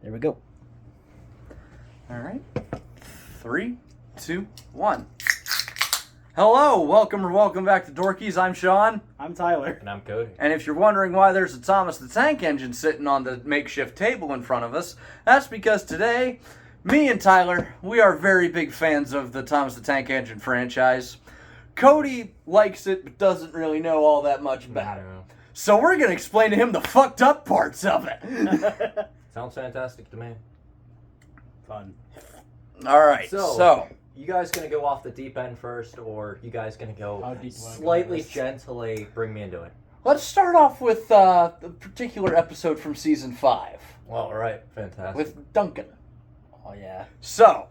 There we go. All right. 3, 2, 1. Hello, welcome back to Dorkies. I'm Sean. I'm Tyler. And I'm Cody. And if you're wondering why there's a Thomas the Tank Engine sitting on the makeshift table in front of us, that's because today, me and Tyler, we are very big fans of the Thomas the Tank Engine franchise. Cody likes it, but doesn't really know all that much about it. So we're going to explain to him the fucked up parts of it. Sounds fantastic to me. Fun. All right, so you guys gonna go off the deep end first, or you guys gonna go How deep do you wanna go slightly first? gently bring me into it? let's start off with a particular episode from Season 5 Well, all right, fantastic. with Duncan. Oh, yeah. So,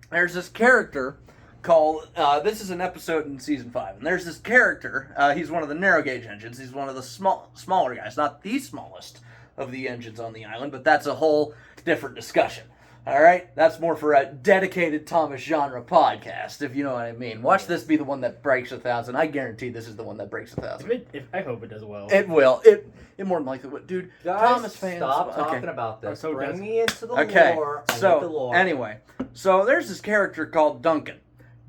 there's this character called, this is an episode in Season 5, and there's this character, he's one of the narrow gauge engines, he's one of the smaller guys, not the smallest of the engines on the island, but that's a whole different discussion. Alright? That's more for a dedicated Thomas genre podcast, if you know what I mean. Watch this be the one that breaks 1,000. I guarantee this is the one that breaks 1,000. I hope it does well. It will. It more than likely would. Dude, Guys, Thomas fans... stop okay. talking about this. So bring does- me into the Okay, lore. I need the so lore. anyway, so there's this character called Duncan.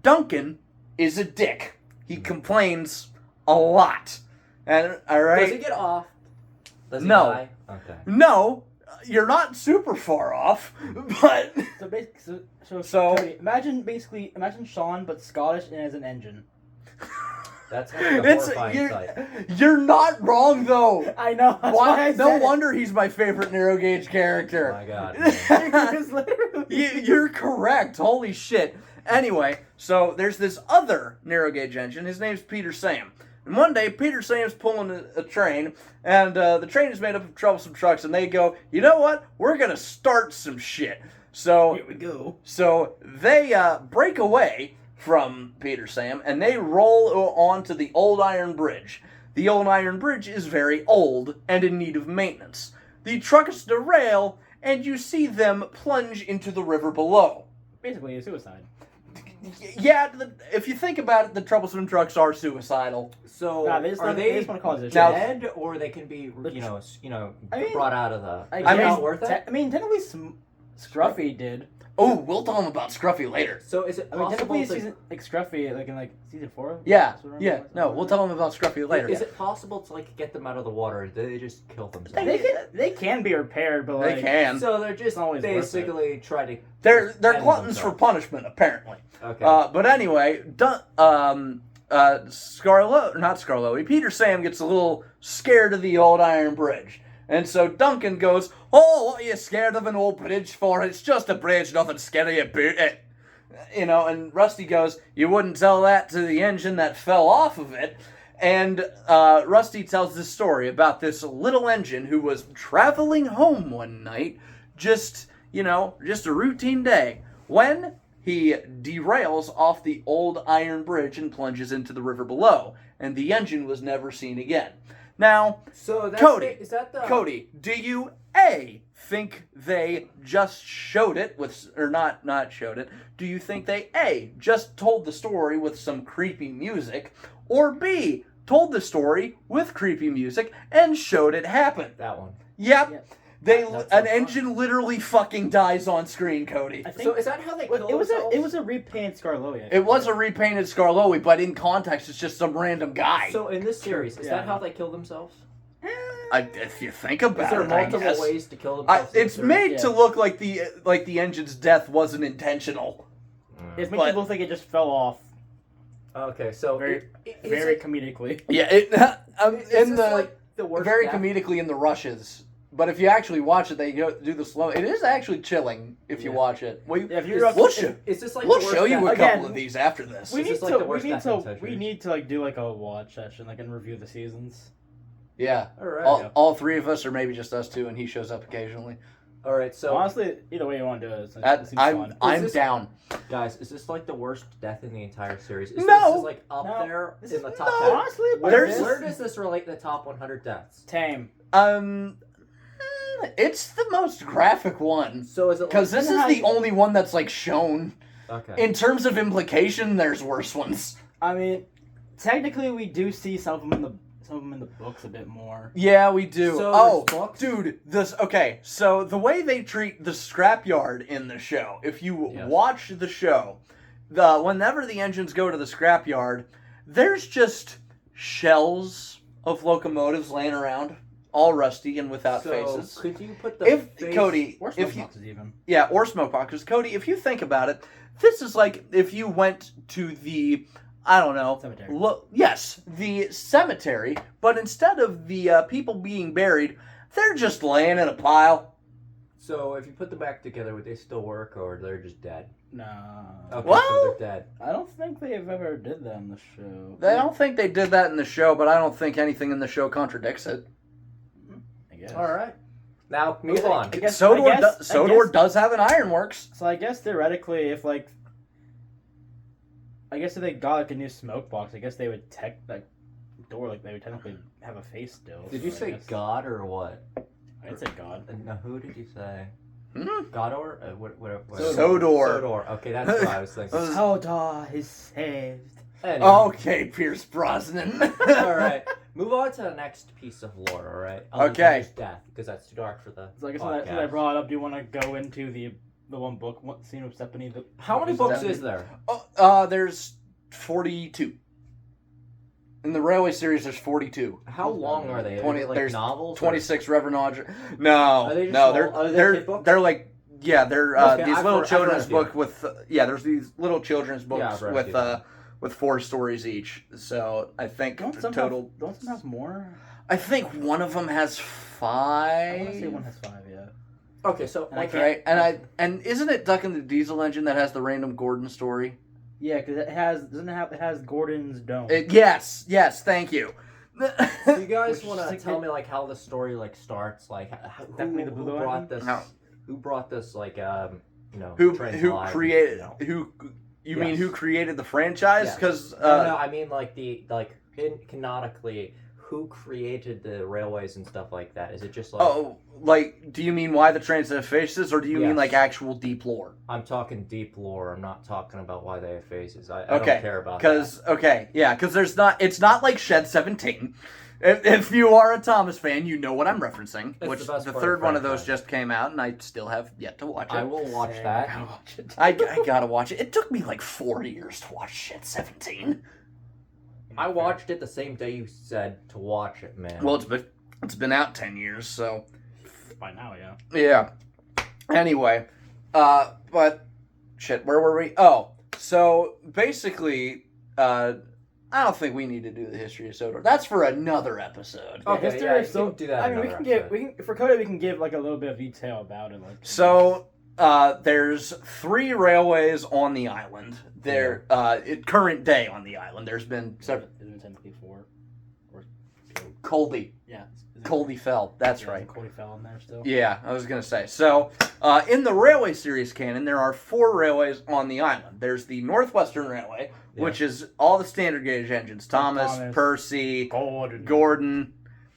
Duncan is a dick. He complains a lot. And all right, Does he get off? Does he No. die? Okay. no, you're not super far off, but So basically, So- Cody, imagine Sean but Scottish and as an engine. That's like a it's horrifying sight. you're not wrong though. I know. That's why I No said wonder he's my favorite narrow gauge Oh character. my god. It was literally... You're correct. Holy shit. Anyway, so there's this other narrow gauge engine. His name's Peter Sam. And one day, Peter Sam's pulling a train, and the train is made up of troublesome trucks, and they go, you know what? We're going to start some shit. So, Here we go. so they break away from Peter Sam, and they roll onto the old iron bridge. The old iron bridge is very old and in need of maintenance. The trucks derail, and you see them plunge into the river below. Basically, a suicide. Yeah, if you think about it, the troublesome trucks are suicidal. So Nah, they just are want they to cause it. Now- dead, or they can be, I mean, brought out of the? I Is mean, it not worth it? technically, Scruffy did. Oh, we'll tell them about Scruffy later. So is it I mean, possible technically, to? season Scruffy, like season 4. Yeah, That's what yeah. I'm- No, we'll tell them about Scruffy later. Is it possible to get them out of the water? Or do they just kill themselves? They can be repaired, but like They can. So they're just always worth it. basically try to. They're end gluttons for themselves. punishment, apparently. Okay. But anyway, Scarlowe, Peter Sam gets a little scared of the old iron bridge. And so Duncan goes, oh, what are you scared of an old bridge for? It's just a bridge, nothing scary about it. You know, and Rusty goes, you wouldn't tell that to the engine that fell off of it. And Rusty tells this story about this little engine who was traveling home one night, just a routine day, when he derails off the old iron bridge and plunges into the river below, and the engine was never seen again. Now, so that's Cody, is that the Cody, do you A, think they just showed it or not showed it? Do you think they A, just told the story with some creepy music, or B, told the story with creepy music and showed it happen? that one? Yep. Yep. That's An so engine literally fucking dies on screen, Cody. I think So is that how they kill it was themselves? a repainted Scarlowe. It was a repainted Scarlowe, but in context, it's just some random guy. So in this series, is Yeah. that how they kill themselves? If you think about Is there it, I multiple guess. ways to kill themselves? It's in the made yeah. to look like the engine's death wasn't intentional. series? It's But- making people think it just fell off Okay, so very is very it, comedically. Yeah, is in this the like the worst very death? comedically in the rushes. But if you actually watch it, they do the slow. It is actually chilling if you Yeah. watch it. Yeah, if Is- you're up, Is this like We'll the worst show you a death? couple Again, of these after this. we Is need this like the worst death in we centuries? need to do like a watch session, and review the seasons. Yeah, All right. all three of us, or maybe just us two, and he shows up occasionally. All right. So Honestly, either way you want to do it, it seems fun. I'm this- down. guys, is this like the worst death in the entire series? Is No. This like up No. there This in is- the top no. 10? Honestly, but There's- Where does this relate to the top 100 deaths? tame. It's the most graphic one. So is it Because this is the only one that's like shown. Okay. In terms of implication, there's worse ones. I mean, technically, we do see some some of them in the books a bit more. Yeah, we do. So there's books? Dude, okay. So the way they treat the scrapyard in the show, if you watch the show, whenever the engines go to the scrapyard, there's just shells of locomotives laying around, all rusty and without faces. Could you put the Cody, Or smoke boxes even. Yeah, or smoke boxes. Cody, if you think about it, this is like if you went to the, I don't know. Cemetery. Yes, the cemetery, but instead of the people being buried, they're just laying in a pile. So if you put them back together, would they still work, or they're just dead? No. Okay, Well, so they're dead. I don't think they've ever did that in the show. I don't think they did that in the show, but I don't think anything in the show contradicts it. I guess. All right. Now, move on. I guess- Sodor does have an ironworks. So I guess theoretically, if they got like a new smoke box, I guess they would they would technically have a face still. Did you so I say guess- God or what? I'd say God. No, who did you say? Hmm? Godor? What? Sodor. Sodor. Okay, that's what I was thinking. Sodor is saved. Anyway. Okay, Pierce Brosnan. All right. Move on to the next piece of lore. All right. Other than Okay. just death, because that's too dark for the So I guess podcast. since I brought it up, do you want to go into the one book scene of Stephanie? How many books Stephanie? is there? There's 42. In the Railway series, there's 42. How long are they? 20 Are they like there's novels? 26 Reverend Audrey. No, Are they just no, small- are they they're kid books? they're like they're Okay, these I've little read children's a few. book with there's these little children's Yeah, books I've read a few. with 4 stories each. So I think Don't the some total. Don't some have more? I think one of them has I want to say 5. one has 5. Yeah. Okay, so And I like, can't- Right, and isn't it Duck in the Diesel Engine that has the random Gordon story? Yeah, because it has Gordon's dome. Yes, thank you. do you guys Which want to is- tell me like how the story like starts? Like Definitely the who Blue brought Island? this? No. Who brought this? Like who trains who alive, created you know? who? You Yes. mean who created the franchise? Yes. Because No, I mean like canonically, who created the railways and stuff like that? Is it just like like, do you mean why the trains have faces, or do you mean Yes. like actual deep lore? I'm talking deep lore. I'm not talking about why they have faces. I Okay, don't care about that. Because it's not like Shed 17. If you are a Thomas fan, you know what I'm referencing. It's Which the best the part third of one of those franchise. just came out, and I still have yet to watch it. I will watch that. I gotta watch it. It took me like 4 years to watch Shed 17. I watched it the same day you said to watch it, man. Well, it's been out 10 years, so By now, yeah. yeah. Anyway, but shit, where were we? Oh, so basically, I don't think we need to do the history of Sodor. That's for another episode. Okay, history yeah, is you so. can do that I mean, another we can for Coda we can give like a little bit of detail about it. Like So, there's 3 railways on the island. There, current day on the island. There's been several. Isn't it technically 4? Or Colby. yeah. Colby fell. That's right. Cody fell in there still. Yeah, I was going to say. So, in the railway series canon, there are 4 railways on the island. There's the Northwestern Railway, which is all the standard gauge engines. Thomas, Percy, Gordon.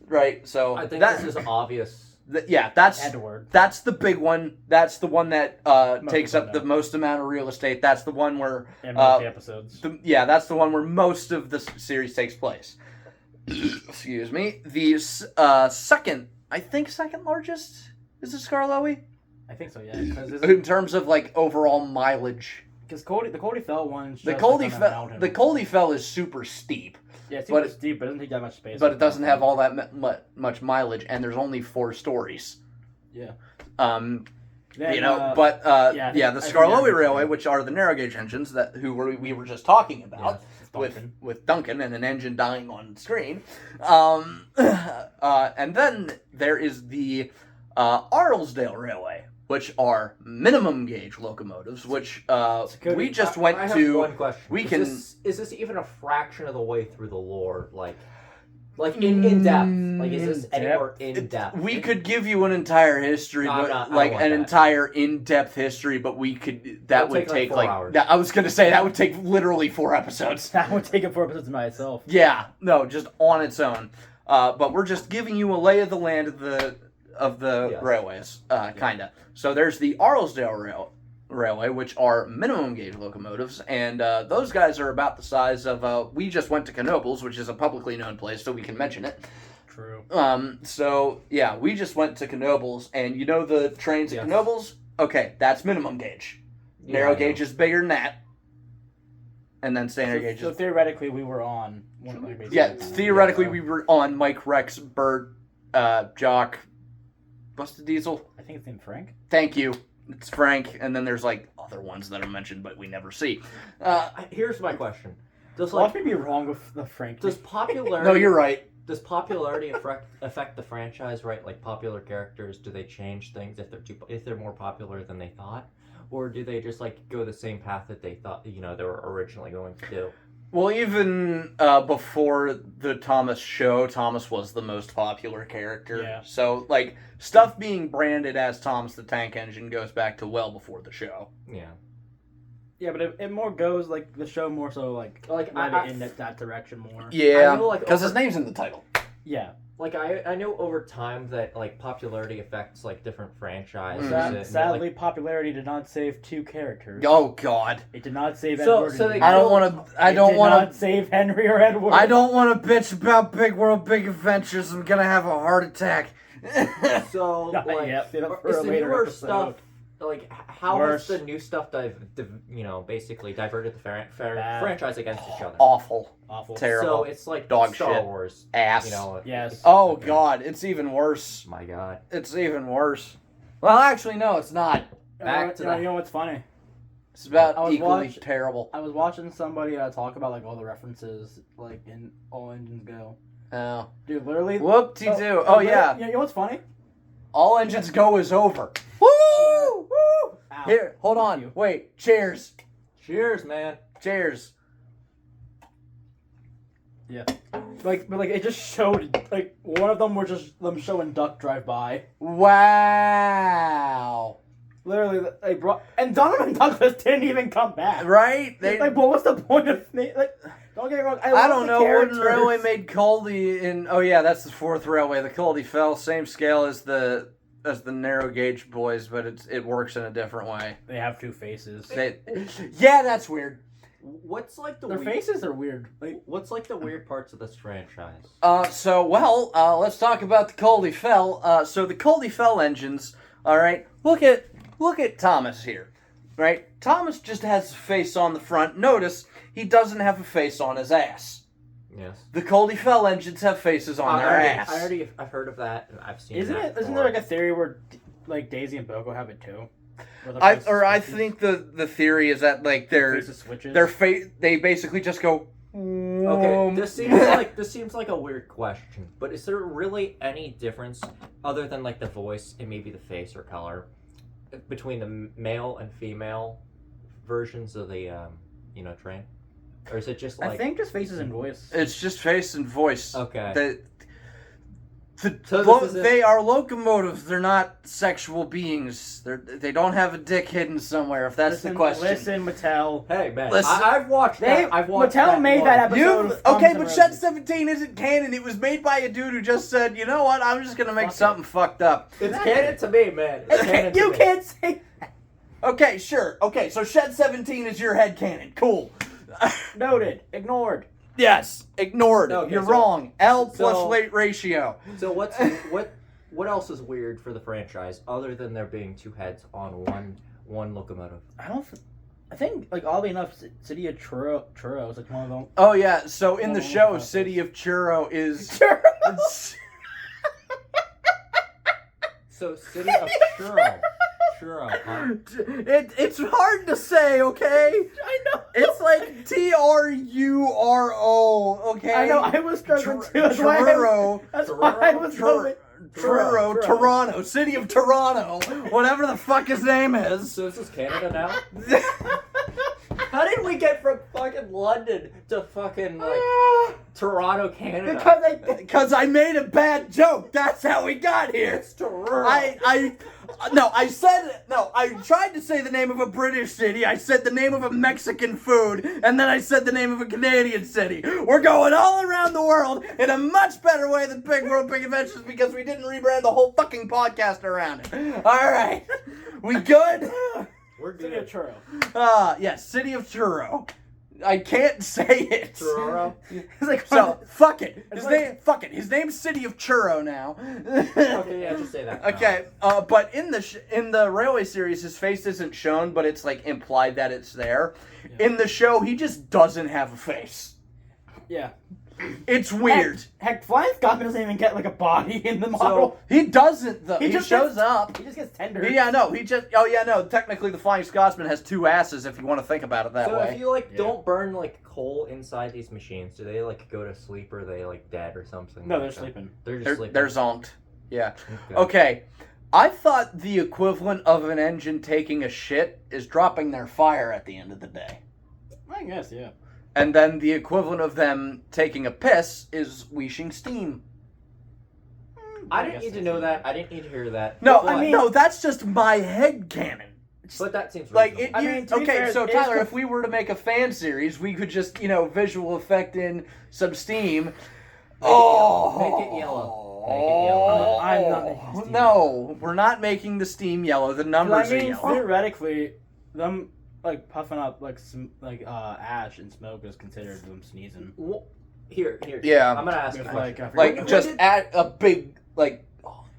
Right, so I think this is obvious. That's Edward. That's the big one. That's the one that takes up people the most amount of real estate. That's the one where And most of the episodes. that's the one where most of the series takes place. Excuse me. The second largest is the Skarloey I think so, yeah. Because in terms of like overall mileage. the Cody fell one. The Coldy fell is super steep, Yeah, it's but super steep, but it doesn't take that much space. but it doesn't have all that much mileage, and there's only 4 stories. Yeah. Then, the the Skarloey Railway, which are the narrow gauge engines we were just talking about, with Duncan and an engine dying on screen, and then there is the Arlesdale Railway, which are minimum gauge locomotives, which we just went I have to. one question. We Is this even a fraction of the way through the lore? Like in depth? Like is this anywhere in depth? We could give you an entire history, No, but I don't like want an that. entire in-depth history. But we could. That It'll would take like 4 hours. I was gonna say that would take literally 4 episodes. That would take it 4 episodes by itself. Yeah, no, just on its own. But we're just giving you a lay of the land of the Yes. railways, kinda. So there's the Arlesdale Railway, which are minimum gauge locomotives, and those guys are about the size of. We just went to Knoebels, which is a publicly known place, so we can mention it. True. So yeah, we just went to Knoebels, and you know the trains at Knoebels? Okay, that's minimum gauge. Yeah, Narrow gauge is bigger than that, and then standard gauge So is. theoretically, we were on one of the basic. Yeah, theoretically, we were on Mike, Rex, Bert, Jock, Busted Diesel. I think it's named Frank. Thank you. It's Frank, and then there's like other ones that are mentioned, but we never see. Here's my question: Does Watch me be wrong with the Frank. does popularity? No, you're right. Does popularity affect the franchise? Right, like popular characters, do they change things if they're more popular than they thought, or do they just like go the same path that they thought they were originally going to do? Well, even before the Thomas show, Thomas was the most popular character. Yeah. So, like, stuff being branded as Thomas the Tank Engine goes back to well before the show. Yeah. Yeah, but it more goes like the show more so like I- in that direction more. Yeah, I know, like, because over- his name's in the title. Yeah. Like I know over time that like popularity affects like different franchises. Mm. and, Sadly, like, popularity did not save 2 characters. Oh God, It did not save So- Edward. so and they- I don't want to. I It don't did want not to. save Henry or Edward. I don't want to bitch about Big World, Big Adventures. I'm gonna have a heart attack. so Not like yet. Save that for is a the later newer episode. stuff like how Worse. has the new stuff basically diverted the Bad. franchise against each other? Awful, Awful. terrible. So it's like Dog Star shit. Wars, ass. Yes. Oh Okay. God, it's even worse. My God. It's even worse. Well, actually, no, it's not. Back to you know, the- you know what's funny? It's about I was equally watch- terrible. I was watching somebody talk about like all the references like in All Engines Go. Oh. Dude, literally. Whoop-de-doo. Oh, yeah. You know what's funny? All Engines Go is over. Woo! Woo! Ow. Here, hold Thank on. you. Wait. Cheers. Cheers, man. Cheers. But it just showed like one of them were just them showing Duck drive by. Wow. Literally, they brought and Donovan Douglas didn't even come back. Right? Like, what was the point of like? Don't get me wrong. I love don't the know. Wooden characters. Railway made Caldy in. Oh yeah, that's the 4th railway. The Caldy fell, same scale as the narrow gauge boys, but it works in a different way. They have 2 faces. Yeah, that's weird. What's like the Their weird, faces are weird. Like, What's like the weird parts of this franchise? Let's talk about the Caldy Fell. So the Caldy Fell engines. All right, look at Thomas here. Right, Thomas just has a face on the front. Notice he doesn't have a face on his ass. Yes. The Caldy Fell engines have faces on their ass. I've heard of that. And I've seen. isn't that there like before. a theory where like Daisy and Boko have it too? Where their I faces switches? think the theory is that like Faces switches. they basically just go. Okay, this seems like a weird question, but is there really any difference other than like the voice and maybe the face or color between the male and female versions of the train, or is it just like I think just faces and voice. It's just face and voice. okay? So this is They are locomotives. They're not sexual beings. They don't have a dick hidden somewhere. If that's the question. Listen, Mattel. Hey man, Listen, I've watched that. I've watched Mattel that made one. that episode. of Thumbs Okay, and but Roses. Shed 17 isn't canon. It was made by a dude who just said, you know what? I'm just gonna make Fuck it. something fucked up. It's canon to me, man. It's canon to You me. can't say. Okay, sure. Okay, so Shed 17 is your head canon. Cool. Noted. Ignored. Yes, ignored. Okay, You're so- wrong. L plus so- weight ratio. So what else is weird for the franchise other than there being 2 heads on one locomotive? I think like oddly enough, City of Churro is like one of them. Oh yeah, so in the Oh, show, okay. City of Churro is. So City of Churro. Churro, huh? It's hard to say, okay? I know. It's like Truro, okay? I know. I was struggling too. That's why I was going. Truro, Toronto, City of Toronto, whatever the fuck his name is. So this is Canada now? How did we get from fucking London to fucking like Toronto, Canada? Because I made a bad joke. That's how we got here. It's Toronto. I tried to say the name of a British city. I said the name of a Mexican food, and then I said the name of a Canadian city. We're going all around the world in a much better way than Big World Big Adventures because we didn't rebrand the whole fucking podcast around it. All right, we good? We're City of good. Churro. Yes, City of Churro. I can't say it. Churro? It's like So fuck it. It's His like- name. Fuck it. His name's City of Churro now. Okay, yeah, just say that. Okay. But in the Railway series, his face isn't shown, but it's like implied that it's there. Yeah. In the show, he just doesn't have a face. Yeah. It's weird. Heck, Flying Scotsman doesn't even get like a body in the model. He doesn't though. He just shows gets- up. He just gets tender. Yeah, no. He just. Oh yeah, no. Technically, the Flying Scotsman has two asses if you want to think about it that So way. if you like Yeah. don't burn like coal inside these machines, do they like go to sleep or are they like dead or something? No, like they're that? sleeping. They're just They're, sleeping. they're zonked. Yeah. Okay. Okay. I thought the equivalent of an engine taking a shit is dropping their fire at the end of the day. I guess, yeah. And then the equivalent of them taking a piss is weeshing steam. I didn't need to know that. I didn't need to hear that. No, But- I mean, no, that's just my head canon. But that seems Like, reasonable. it, I you- mean, to be okay, fair, so it's Tyler, the- if we were to make a fan series, we could just, visual effect in some steam. Make it yellow. Make it yellow. Make it yellow. I'm not making steam. No, we're not making the steam yellow. The numbers I are mean, yellow. theoretically, them like puffing up like ash and smoke is considered them sneezing. Well, here. Yeah. I'm gonna ask you a Like, question. I forget- Like, When just did- add a big, like,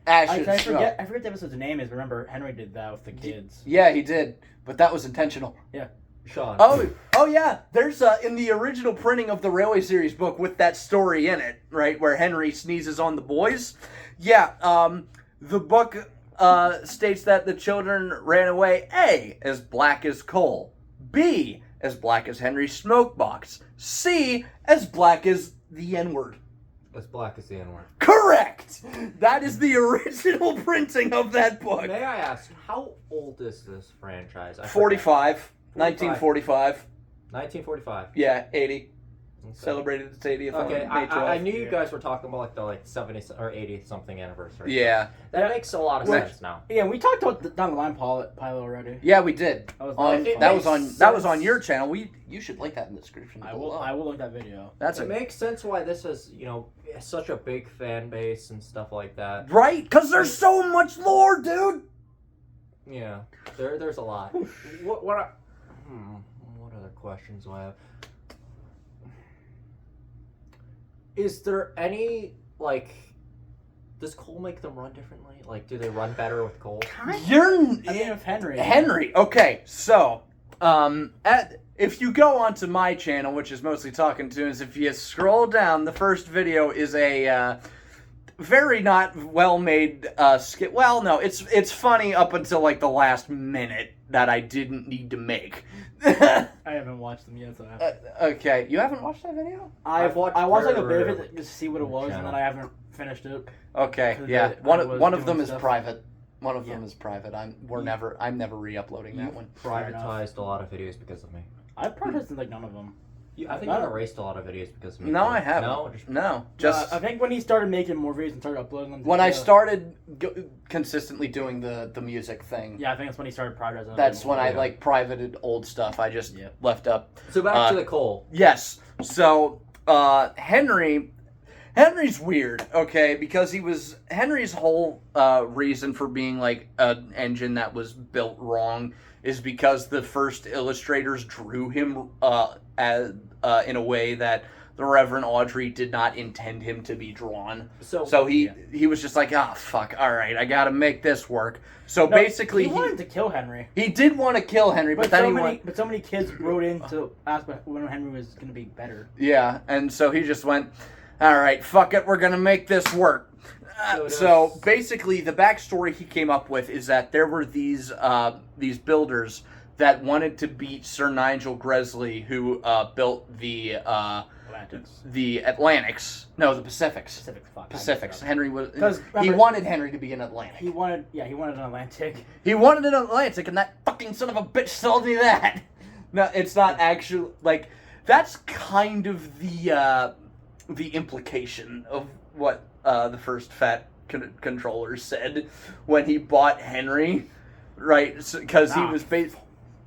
ashes. I forget the episode's name is. Remember, Henry did that with the kids. Yeah, he did. But that was intentional. Sean. Oh yeah. There's in the original printing of the Railway series book with that story in it, right, where Henry sneezes on the boys. Yeah. The book states that the children ran away. A, as black as coal. B, as black as Henry's smoke box. C, as black as the N-word. As black as the N-word. Correct. That is the original printing of that book. May I ask, how old is this franchise? I forget. 45. 1945. 1945. Yeah, 80. Okay. Celebrated its 80th on Okay, May 12th. I knew you guys were talking about like the 70th or 80th something anniversary. Yeah. That makes a lot of Well, sense now. Yeah, we talked about the down the line pilot already. Yeah, we did. That was On, It that was makes on that was on sense. your channel. You should link that in the description. I below. will look that video. That's It a makes sense why this is, such a big fan base and stuff like that. right because there's so much lore, dude. Yeah, there's a lot. What other questions do I have? Is there any does coal make them run differently? Like, do they run better with coal? You're I mean, with Henry. Henry. Okay, so if you go onto my channel, which is mostly Talking Tunes, if you scroll down, the first video is a very not well made skit. Well, no, it's funny up until like the last minute that I didn't need to make. I haven't watched them yet, so I have Okay, you haven't watched that video? I I've watched watched like a very bit of rarely. it to see what it was, and Channel. then I haven't finished it. Okay, 'Cause yeah. I was One of them doing is stuff. private. One of Yeah. them is private. I'm never re-uploading that one. Fair enough. Privatized a lot of videos because of me. I've protested like none of them. I think No. you erased a lot of videos because of me. No, too. I haven't. No, just No, just I think when he started making more videos and started uploading them. when I to- started consistently doing the music thing. Yeah, I think that's when he started prioritizing. That's when I Yeah. like privated old stuff. I just Yeah. left up. so back to the coal. Yes. So Henry's weird, okay, because Henry's whole reason for being like an engine that was built wrong is because the first illustrators drew him in a way that the Reverend Audrey did not intend him to be drawn. So he was just like, fuck, all right, I gotta make this work. So No, basically he wanted to kill Henry. he did want to kill Henry, but then so many kids wrote in to ask when Henry was going to be better. yeah, and so he just went, all right, fuck it, we're gonna make this work. So basically, the backstory he came up with is that there were these builders that wanted to beat Sir Nigel Gresley, who built the Atlantics. No, the Pacifics. Pacifics. Henry was. 'Cause, He remember- wanted Henry to be an Atlantic. He wanted an Atlantic. He wanted an Atlantic, and that fucking son of a bitch sold me that. No, it's not actually like that's kind of the implication of what the first Fat controller said when he bought Henry, right? Because he was based.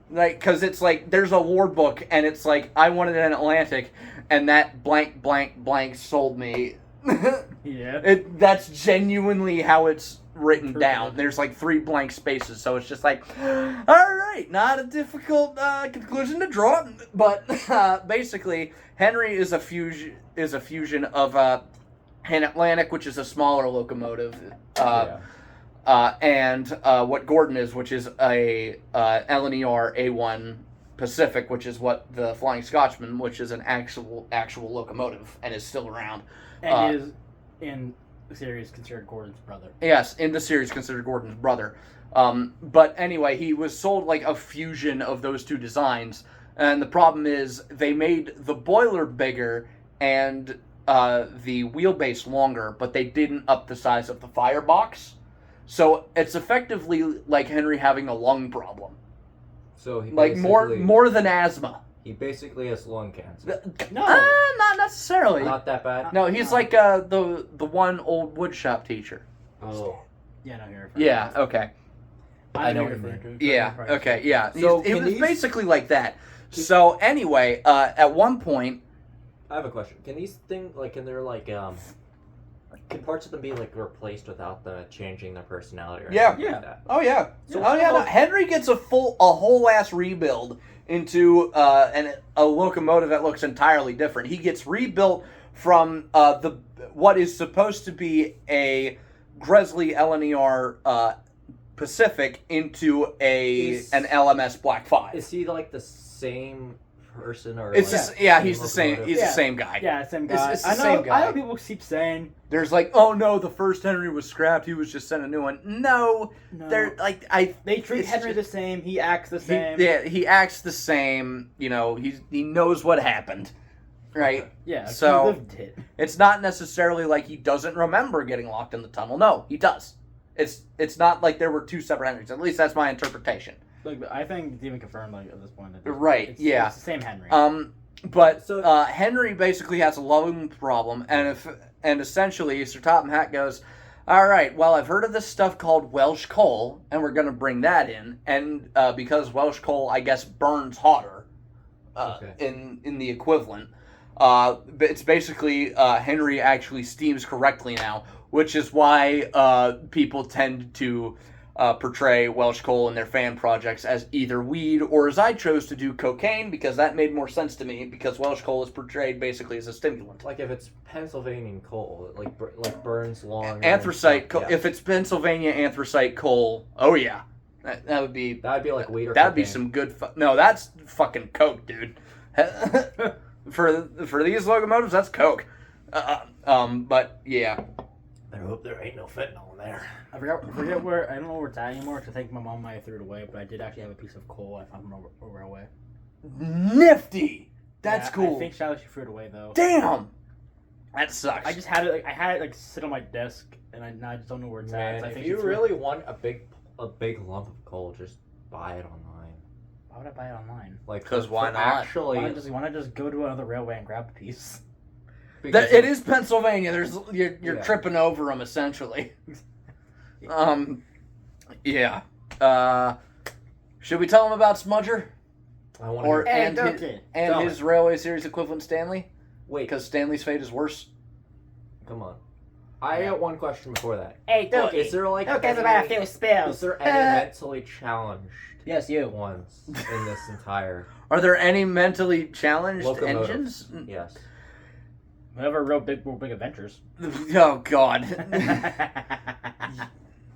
Like, because it's like, there's a war book, and it's like, I wanted an Atlantic, and that blank sold me. Yeah. That's genuinely how it's written down. There's like 3 blank spaces, so it's just like, all right, not a difficult conclusion to draw, but basically Henry is a fusion of an Atlantic, which is a smaller locomotive, and what Gordon is, which is a LNER A1 Pacific, which is what the Flying Scotchman, which is an actual locomotive and is still around. And is in the series considered Gordon's brother. Yes, in the series considered Gordon's brother. But anyway, he was sold like a fusion of those 2 designs, and the problem is they made the boiler bigger and the wheelbase longer, but they didn't up the size of the firebox. So it's effectively like Henry having a lung problem. So he like more than asthma. He basically has lung cancer. No, not necessarily. Not that bad. No, he's like the one old woodshop teacher. Oh. Yeah, no, you're. Yeah. Okay. I know what you mean. Yeah. Okay. Yeah. So it was basically like that. So anyway, at one point, I have a question. Can these things can there can parts of them be like replaced without the changing their personality or anything like that? Oh yeah. So No, Henry gets a whole ass rebuild into a locomotive that looks entirely different. He gets rebuilt from what is supposed to be a Gresley LNER Pacific into an LMS Black 5. Is he like the same person or? It's like, he's the same. He's the same guy. Yeah, same guy. It's the same guy. I know people keep saying there's like, oh no, the first Henry was scrapped. He was just sent a new one. No. They're like they treat Henry the same. He acts the same. He acts the same. You know, he knows what happened, right? Yeah. So he lived it. It's not necessarily like he doesn't remember getting locked in the tunnel. No, he does. It's not like there were 2 separate Henrys. At least that's my interpretation. Like, I think it's even confirmed at this point. Right. It's yeah. It's the same Henry. But Henry basically has a lung problem, and essentially Sir Topham Hatt goes, all right, well, I've heard of this stuff called Welsh coal, and we're going to bring that in, and because Welsh coal, I guess, burns hotter in the equivalent. It's basically Henry actually steams correctly now, which is why people tend to portray Welsh coal in their fan projects as either weed or, as I chose to do, cocaine, because that made more sense to me, because Welsh coal is portrayed basically as a stimulant. Like if it's Pennsylvania coal, it like burns long. Anthracite coal. Yeah. If it's Pennsylvania anthracite coal, oh yeah, that would be like weed or that'd cocaine. be some good. No, that's fucking coke, dude. for these locomotives, that's coke. But yeah. I hope there ain't no fentanyl in there. I forget where. I don't know where it's at anymore. Cause I think my mom might have threw it away, but I did actually have a piece of coal I found from a railway. Nifty. That's cool. I think she threw it away though. Damn. That sucks. I just had it. I had it sit on my desk, and I just don't know where it's at. If you really want a big lump of coal, just buy it online. Why would I buy it online? Like, because why not? Actually, why not just go to another railway and grab a piece? It is Pennsylvania. You're tripping over them essentially. Yeah. Should we tell them about Smudger? I want to. And his Railway Series equivalent Stanley? Wait, because Stanley's fate is worse. Come on. I got one question before that. Hey, Dorky. Is there like about a few spells? Is there any mentally challenged? Yes, you. Ones in this entire. Are there any mentally challenged locomotives? engines? Yes. Whoever wrote Big Adventures. Oh God.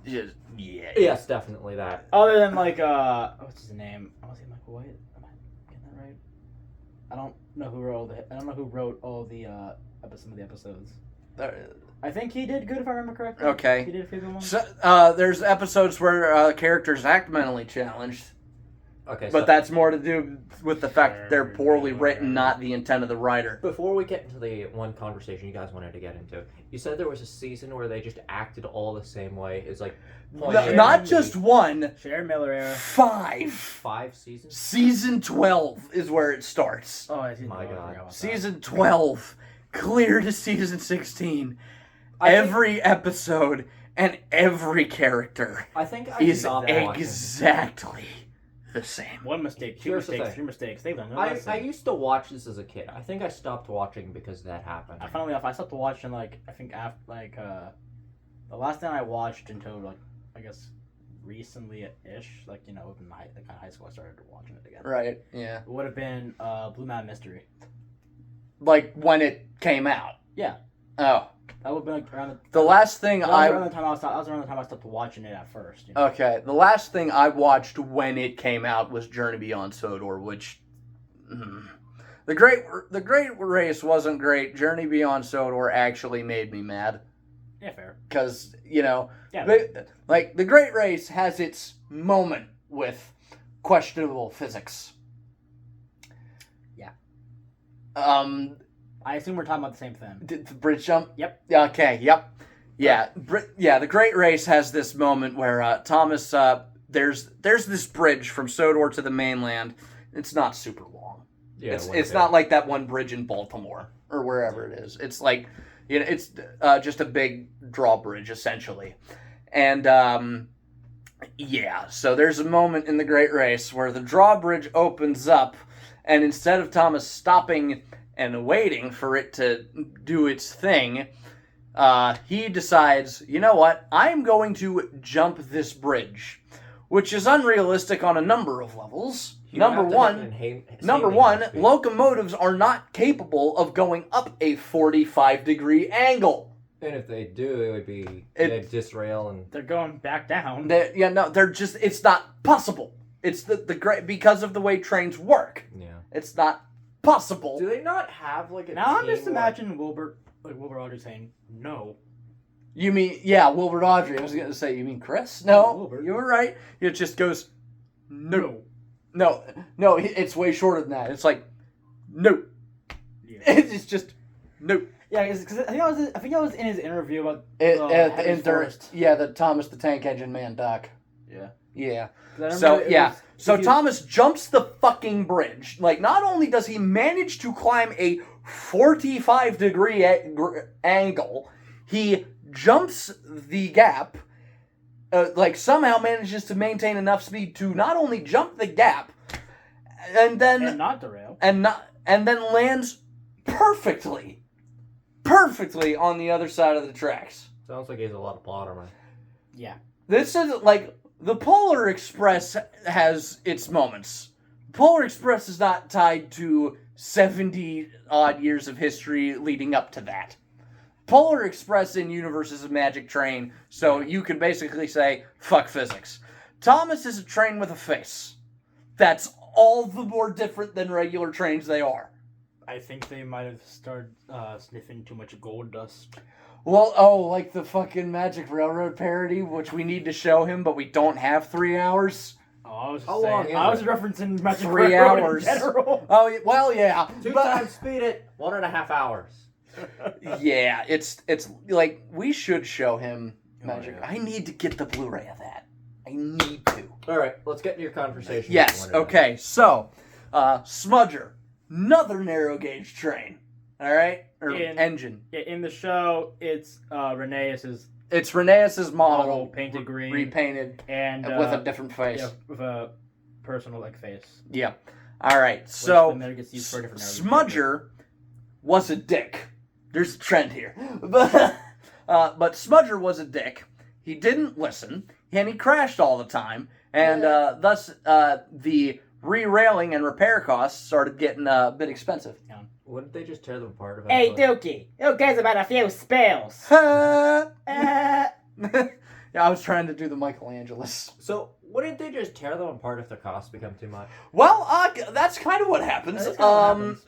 Yeah. Yes, definitely that. Other than like what's his name? I want to say Michael White. Am I getting that right? I don't know who wrote all the some of the episodes. I think he did good if I remember correctly. Okay. He did a few good ones. So, there's episodes where characters act mentally challenged. Okay, but that's more to do with the fact that they're poorly written, not the intent of the writer. Before we get into the one conversation you guys wanted to get into, you said there was a season where they just acted all the same way. It's like not just one. Sharon Miller era. 5 seasons. Season 12 is where it starts. Oh, I see. My God. Season 12, clear to season 16. Every episode and every character is exactly the same. One mistake, two mistakes, 3 mistakes. They've done. I used to watch this as a kid. I think I stopped watching because that happened. I stopped watching I think after The last thing I watched until, like, I guess, recently-ish, like, in the kind of high school I started watching it again. Right, yeah. It would have been Blue Mountain Mystery. Like, when it came out? Yeah. Oh. That would have been like around the last thing that was around the time I stopped watching it at first. Okay, the last thing I watched when it came out was Journey Beyond Sodor, which the Great Race wasn't great. Journey Beyond Sodor actually made me mad. Yeah, fair. Because Yeah, the Great Race has its moment with questionable physics. Yeah. I assume we're talking about the same thing. The bridge jump? Yep. Okay, yep. Yeah, the Great Race has this moment where Thomas, there's this bridge from Sodor to the mainland. It's not super long. Yeah, it's not like that one bridge in Baltimore or wherever it is. It's like, it's just a big drawbridge, essentially. And, so there's a moment in the Great Race where the drawbridge opens up, and instead of Thomas stopping and waiting for it to do its thing, he decides, you know what, I'm going to jump this bridge, which is unrealistic on a number of levels. Number one, locomotives are not capable of going up a 45-degree angle. And if they do, it would be they'd disrail and they're going back down. It's not possible. It's the great because of the way trains work. Yeah, it's not possible. Do they not have like a now? I'm just imagining Wilbur Rogers saying no. You mean Wilbur Audrey? I was going to say, you mean Chris? No, Wilbur. You were right. It just goes no. It's way shorter than that. It's like no. Yeah. It's just no. Yeah, because I think I was in his interview about the Thomas the Tank Engine Man doc. Yeah. So Thomas jumps the fucking bridge. Like, not only does he manage to climb a 45-degree angle, he jumps the gap. Somehow manages to maintain enough speed to not only jump the gap, and not derail, and then lands perfectly on the other side of the tracks. Sounds like he has a lot of plot armor. Yeah. This is like the Polar Express has its moments. Polar Express is not tied to 70 odd years of history leading up to that. Polar Express in Universe is a magic train, so you can basically say, fuck physics. Thomas is a train with a face. That's all the more different than regular trains they are. I think they might have started sniffing too much gold dust. Well, like the fucking Magic Railroad parody, which we need to show him, but we don't have 3 hours. I was referencing Magic 3 Railroad hours. in general. Oh, well, yeah. 2 times speed it, 1.5 hours. Yeah, it's like, we should show him Magic. I need to get the Blu-ray of that. I need to. Alright, let's get to your conversation. Yes, okay, so, Smudger, another narrow gauge train. Alright? Engine. In the show, it's Rheneas's. It's Rheneas's model. Painted green. Repainted. And with a different face. Yeah, with a personal, face. Yeah. Alright, so, Smudger was a dick. There's a trend here. But Smudger was a dick. He didn't listen, and he crashed all the time, and thus the re-railing and repair costs started getting a bit expensive. Wouldn't they just tear them apart? Hey, Dookie, who cares about a few spills? Yeah, I was trying to do the Michelangelos. So, wouldn't they just tear them apart if the costs become too much? Well, that's kind of what happens.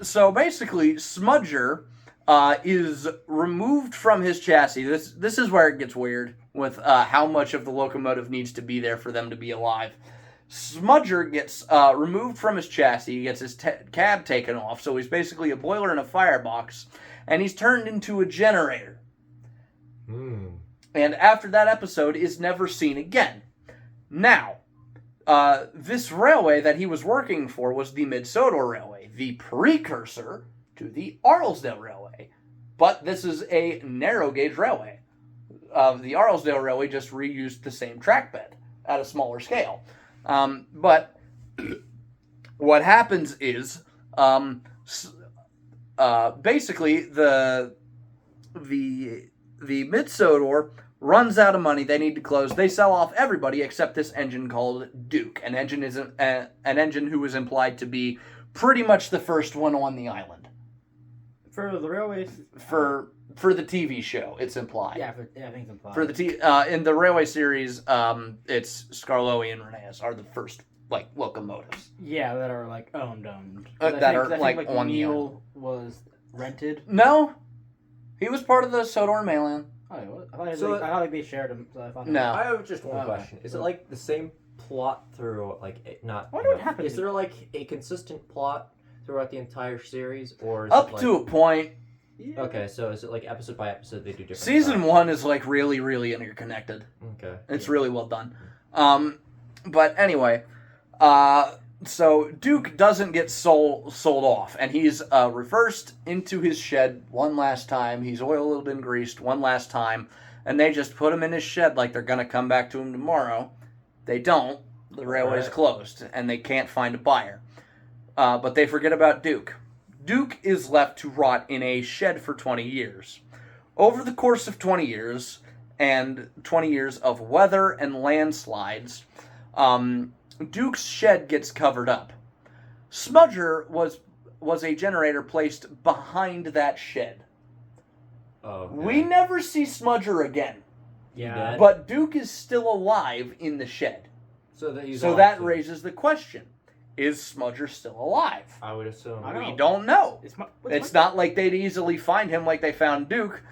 So basically, Smudger is removed from his chassis. This is where it gets weird with how much of the locomotive needs to be there for them to be alive. Smudger gets removed from his chassis. He gets his cab taken off, so he's basically a boiler and a firebox, and he's turned into a generator. And after that episode is never seen again. Now, this railway that he was working for was the Mid-Sodor Railway, the precursor to the Arlesdale Railway. But this is a narrow gauge railway. The Arlesdale Railway just reused the same track bed at a smaller scale. But what happens is, basically the Mid-Sodor runs out of money. They need to close. They sell off everybody except this engine called Duke. An engine is an engine who was implied to be pretty much the first one on the island. For the railways? For the TV show, it's implied. Yeah, I think it's implied. For in the railway series, it's Scarlowi and Rheneas are the first locomotives. Yeah, that are owned. That are on Neil was rented. No, he was part of the Sodor Malian. Oh, what? I thought they shared him. So I thought No. I have just one question. Is it like the same plot through not? What would happen? Is there like a consistent plot throughout the entire series, or is Up to a point? Yeah. Okay, so is it like episode by episode they do different? Season stuff? 1 is really, really interconnected. Okay. It's really well done. But anyway, so Duke doesn't get sold off, and he's reversed into his shed one last time. He's oiled and greased one last time, and they just put him in his shed like they're gonna come back to him tomorrow. They don't. The railway's closed, and they can't find a buyer. But they forget about Duke. Duke is left to rot in a shed for 20 years. Over the course of 20 years, and 20 years of weather and landslides, Duke's shed gets covered up. Smudger was a generator placed behind that shed. Okay. We never see Smudger again. Yeah. But Duke is still alive in the shed. So that that raises the question. Is Smudger still alive? I would assume. We don't know. It's not like they'd easily find him like they found Duke.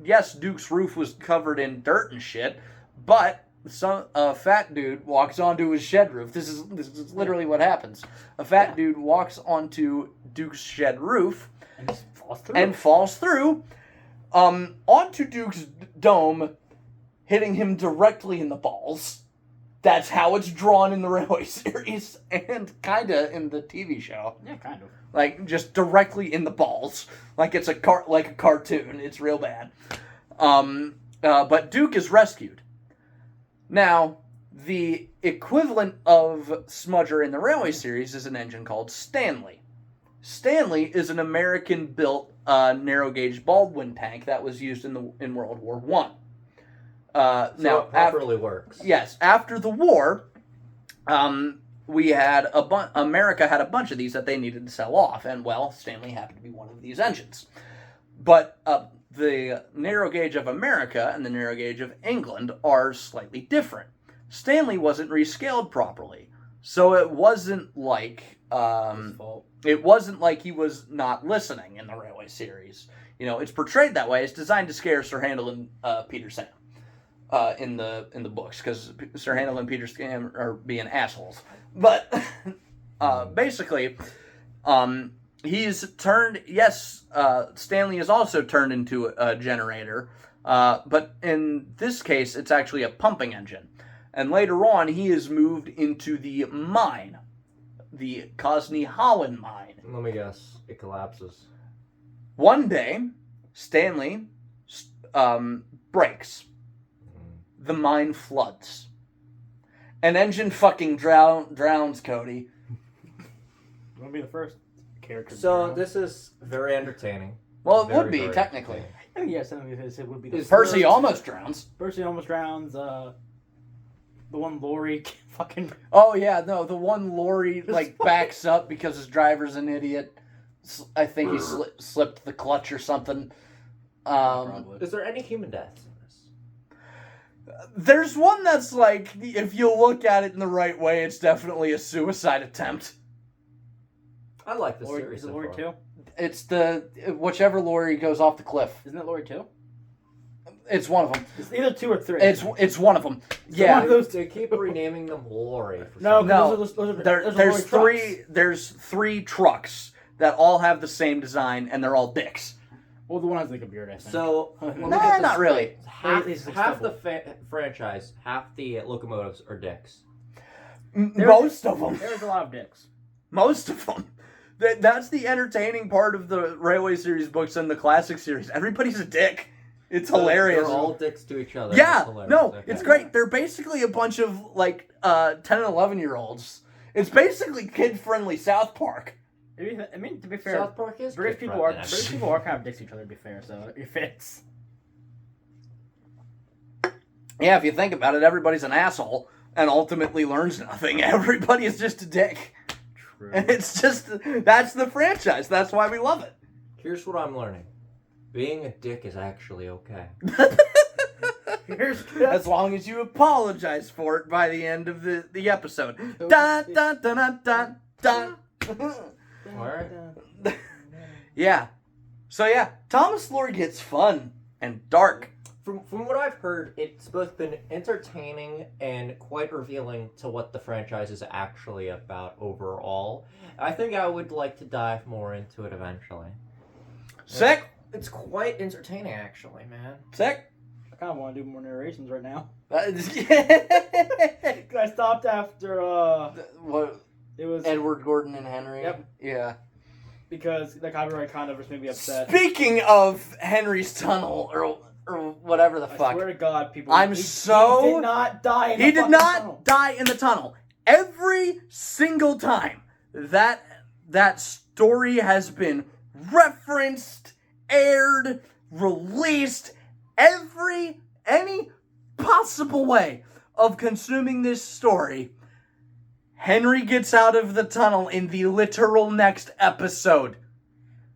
Yes, Duke's roof was covered in dirt and shit, but some fat dude walks onto his shed roof. This is literally what happens. A fat dude walks onto Duke's shed roof and falls through. Onto Duke's dome, hitting him directly in the balls. That's how it's drawn in the railway series, and kinda in the TV show. Yeah, kind of. Just directly in the balls, like it's a cartoon. It's real bad. But Duke is rescued. Now, the equivalent of Smudger in the railway series is an engine called Stanley. Stanley is an American-built narrow gauge Baldwin tank that was used in World War I. Now it properly works. Yes, after the war, we had America had a bunch of these that they needed to sell off, and Stanley happened to be one of these engines. But the narrow gauge of America and the narrow gauge of England are slightly different. Stanley wasn't rescaled properly, so it wasn't like he was not listening in the railway series. It's portrayed that way. It's designed to scare Sir Handel and Peter Sam. In the books, because Sir Handel and Peter Sam are being assholes. But basically, he's turned. Yes, Stanley is also turned into a generator, but in this case, it's actually a pumping engine. And later on, he is moved into the mine, the Cosney-Holland mine. Let me guess, it collapses. One day, Stanley breaks. The mine floods. An engine fucking drowns, Cody. You want to be the first character? So this is very entertaining. Well, it would be, technically. Yes, it would be. Percy almost drowns. Percy almost drowns. The one Lori fucking... Oh, yeah, no, the one Lori, backs up because his driver's an idiot. I think he slipped the clutch or something. Is there any human deaths? There's one that's if you look at it in the right way, it's definitely a suicide attempt. I like this series. Is it Lori 2? It's whichever Lori goes off the cliff. Isn't it Lori 2? It's one of them. It's either 2 or 3. It's one of them. Yeah. One of those they keep renaming them Lori. There's 3 trucks that all have the same design, and they're all dicks. Well, the one has a beard, I think. So, not really. Half the franchise, half the locomotives are dicks. Most of them. There's a lot of dicks. Most of them. That's the entertaining part of the Railway series books and the classic series. Everybody's a dick. It's hilarious. They're all dicks to each other. Yeah, it's great. They're basically a bunch of 10 and 11-year-olds. It's basically kid-friendly South Park. I mean, to be fair, South Park is British people are kind of dicks to each other. To be fair, so it fits. Yeah, if you think about it, everybody's an asshole and ultimately learns nothing. Everybody is just a dick. True. And it's just, that's the franchise. That's why we love it. Here's what I'm learning. Being a dick is actually okay. As long as you apologize for it by the end of the episode. Dun, dun, dun, dun, dun, dun. Alright. Yeah. So yeah, Thomas Lord gets fun and dark. From what I've heard, it's both been entertaining and quite revealing to what the franchise is actually about overall. I think I would like to dive more into it eventually. Sick? It's quite entertaining, actually, man. Sick? I kind of want to do more narrations right now. Yeah. 'Cause I stopped after, What? it was... Edward Gordon and Henry? Yep. Yeah. Because the copyright kind of just made me upset. Speaking of Henry's Tunnel, or whatever the I fuck. swear to God, people... I'm he so... did not die in He the did fucking not tunnel. die in the tunnel. Every single time that story has been referenced, aired, released, any possible way of consuming this story, Henry gets out of the tunnel in the literal next episode.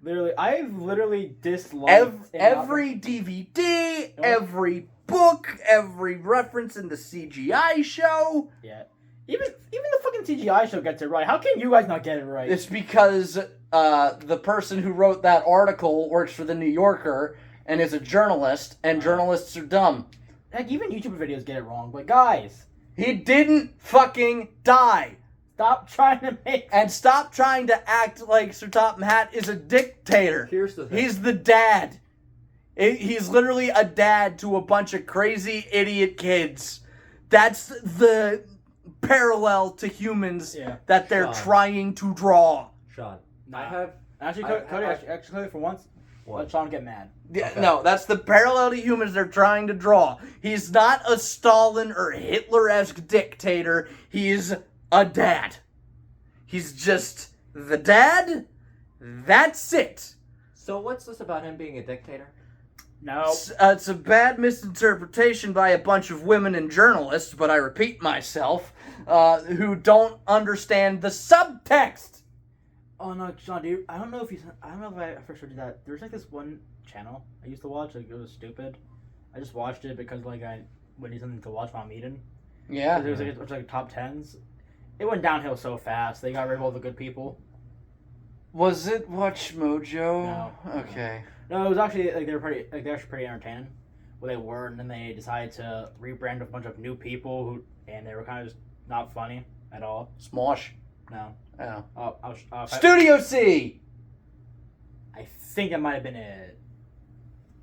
Literally, I've literally disliked... Every DVD, every book, every reference in the CGI show. Yeah. Even the fucking CGI show gets it right. How can you guys not get it right? It's because the person who wrote that article works for the New Yorker and is a journalist, and journalists are dumb. Heck, even YouTube videos get it wrong. But guys, He didn't fucking die. stop trying to make... And stop trying to act like Sir Topham Hatt is a dictator. Here's the thing. He's the dad. He's literally a dad to a bunch of crazy idiot kids. That's the parallel to humans that they're trying to draw. Sean, Nah. I have... Actually, Cody, actually, for once, let Sean get mad. Yeah, Okay. no, that's the parallel to humans they're trying to draw. He's not a Stalin or Hitler-esque dictator. He's a dad. He's just the dad. That's it. So what's this about him being a dictator? No. It's a bad misinterpretation by a bunch of women and journalists, but I repeat myself, who don't understand the subtext. Oh no, Sean, dude, I don't know if I first showed you that. There's like this one channel I used to watch, like it was stupid. I just watched it because like I would need something to watch while I'm eating. Yeah. It was like top tens. It went downhill so fast. They got rid of all the good people. Was it Watch Mojo? No. Okay. No, it was actually like they're actually pretty entertaining. Well, they were, and then they decided to rebrand a bunch of new people and they were kind of just not funny at all. Smosh. No. Oh. Studio C. I think that might have been it.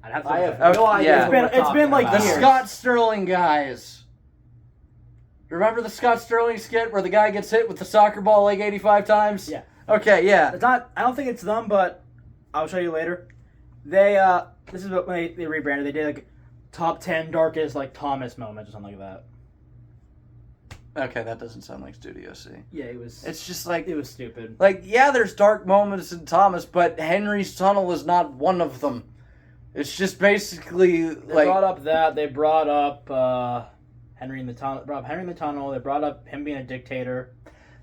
I'd have to. I have Okay, no idea. yeah. what we're It's been talking like about. The years. Scott Sterling guys. Remember the Scott Sterling skit where the guy gets hit with the soccer ball like 85 times? Yeah. Okay, yeah. It's not. I don't think it's them, but I'll show you later. They this is what when they rebranded. They did like top 10 darkest like Thomas moments or something like that. Okay, that doesn't sound like Studio C. Yeah, it was. It's just like, It was stupid. yeah, there's dark moments in Thomas, but Henry's Tunnel is not one of them. It's just basically They like, brought up that. They brought up Henry in the tunnel. Brought up Henry in the tunnel. They brought up him being a dictator.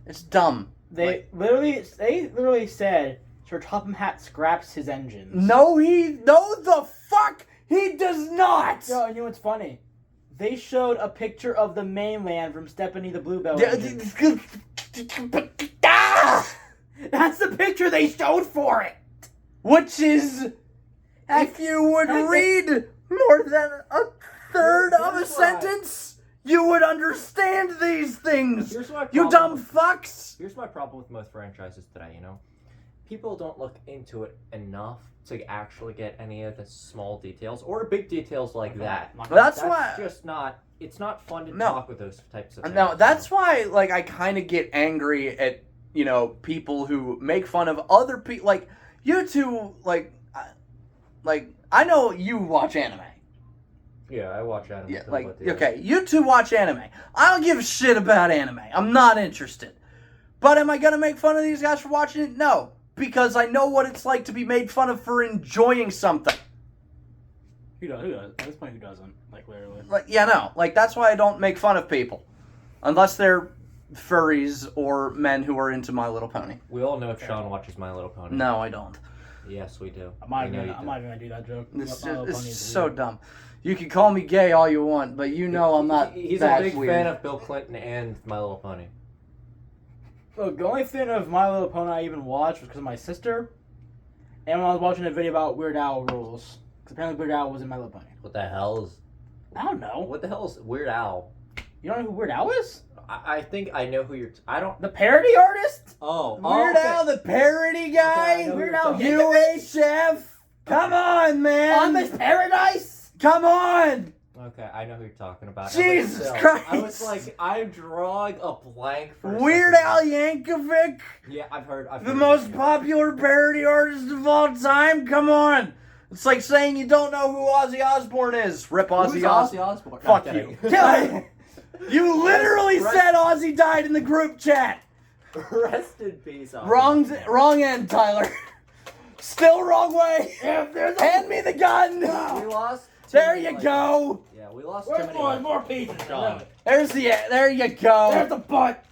it's dumb. They literally said Sir Topham Hatt scraps his engines. No, the fuck he does not. Yo, and you know what's funny? They showed a picture of the mainland from Stephanie the Bluebell. Ah! That's the picture they showed for it. Which is, if you would read more than a third of a Here's why. sentence, you would understand these things. Here's my You problem dumb fucks. Here's my problem with most franchises today, people don't look into it enough to actually get any of the small details or big details like that. That's why. Just not. It's not fun to No. talk with those types of things. No, that's why. Like, I kind of get angry at people who make fun of other people. Like, you two. Like, I know you watch anime. Yeah, I watch anime. Yeah, too, like, but yeah. okay, you two watch anime. I don't give a shit about anime. I'm not interested. But am I gonna make fun of these guys for watching it? No. Because I know what it's like to be made fun of for enjoying something. Who does? At this point, who doesn't? Like, literally. Like, yeah, no. Like, that's why I don't make fun of people. Unless they're furries or men who are into My Little Pony. We all know Sean watches My Little Pony. No, I don't. Yes, we do. I'm not even gonna do that joke. This My Little Pony is is so weird. dumb. You can call me gay all you want, but you know I'm not He's that a big weird. fan of Bill Clinton and My Little Pony. Look, the only thing of My Little Pony I even watched was because of my sister, and when I was watching a video about Weird Al rules. Because apparently Weird Al was in My Little Pony. What the hell is... I don't know. What the hell is Weird Al? You don't know who Weird Al is? I think I know who you're... I don't... The parody artist? Oh. Weird okay. Al, the parody guy? Okay, I know who Weird you're Al talking UHF? Come on, man! On Miss Paradise? Come on! Okay, I know who you're talking about. Jesus Still, Christ. I was like, I'm drawing a blank for a Weird second. Al Yankovic? Yeah, I've heard The most popular parody artist of all time? Come on! It's like saying you don't know who Ozzy Osbourne is. Rip Ozzy Osbourne. Osbourne? Fuck you. You literally said Ozzy died in the group chat. Rest in peace. Ozzy. Wrong end, Tyler. Still wrong way. Hand me the gun. We lost. There you go. Yeah, we lost Where's too many. more legends. pieces? Sean. There you go. There's the butt.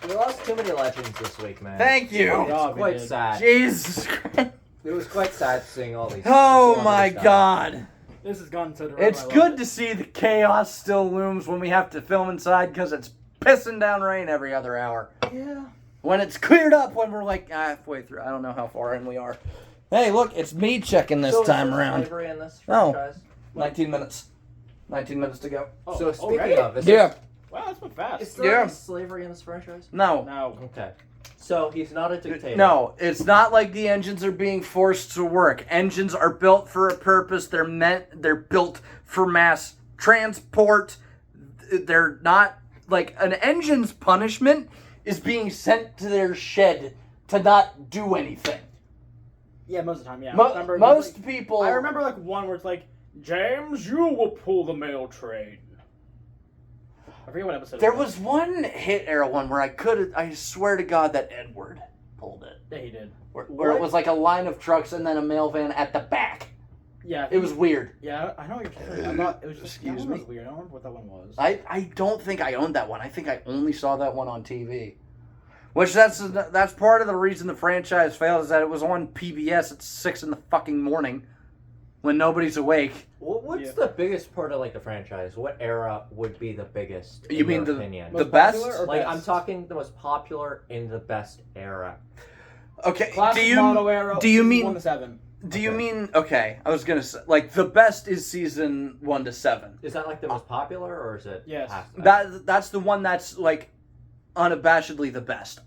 We lost too many legends this week, man. Thank you. Oh, It's God, we quite did. sad. Jesus Christ. It was quite sad seeing all these. Oh celebrities my die. God. This has gone to the It's good to see the chaos still looms when we have to film inside because it's pissing down rain every other hour. Yeah. When it's cleared up, when we're like halfway through. I don't know how far in we are. Hey, look, it's me checking this So is time there around. slavery in this Oh. franchise? 19 minutes. 19 minutes to go. Oh, So speaking already? of, is Yeah. Wow, that's been fast. is there Yeah. any slavery in this franchise? No. No. Okay. So he's not a dictator. No, it's not like the engines are being forced to work. Engines are built for a purpose. They're built for mass transport. They're not like an engine's punishment is being sent to their shed to not do anything. Yeah, most of the time, yeah. Most people. I remember like one where it's like, James, you will pull the mail train. I forget what episode. There it was one hit era one where I swear to God that Edward pulled it. Yeah, he did. Where it was like a line of trucks and then a mail van at the back. Yeah. It was weird. Yeah, I know what you're saying. I thought it was just. Excuse that me? one was weird. I don't remember what that one was. I don't think I owned that one. I think I only saw that one on TV. Which that's part of the reason the franchise failed is that it was on PBS at 6 in the fucking morning when nobody's awake. Well, what's Yeah. the biggest part of like the franchise? What era would be the biggest? You in mean your the- opinion? The Most best? popular or Like best? I'm talking the most popular in the best era. Okay, Classic model era. do you season mean 1 to 7? do you Okay. mean okay? I was gonna say like the best is season 1 to 7. Is that like the most popular, or is it? Yes. past that? That's the one that's like unabashedly the best.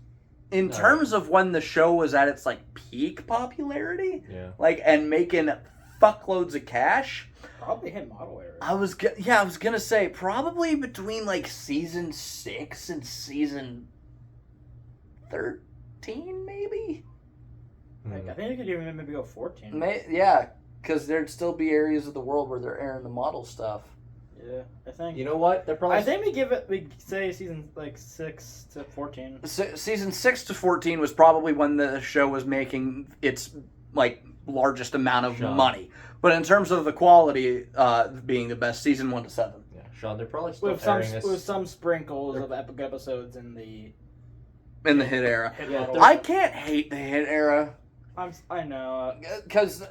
In All terms of when the show was at its like peak popularity, Yeah. like and making fuckloads of cash. Probably hit model era. I was gonna say probably between like season 6 and season 13, maybe. Like, I think you could even maybe go 14. Yeah, because there'd still be areas of the world where they're airing the model stuff. Yeah, I think. You know what? They're probably. I think we say season like 6 to 14. Season 6 to 14 was probably when the show was making its like largest amount of Sure. money. But in terms of the quality, being the best, season 1 to 7. Yeah, Sean, they're probably still With some airing this. with some sprinkles of epic episodes in the In the hit era. hit Yeah, model. they're- I can't hate the hit era. I know. Because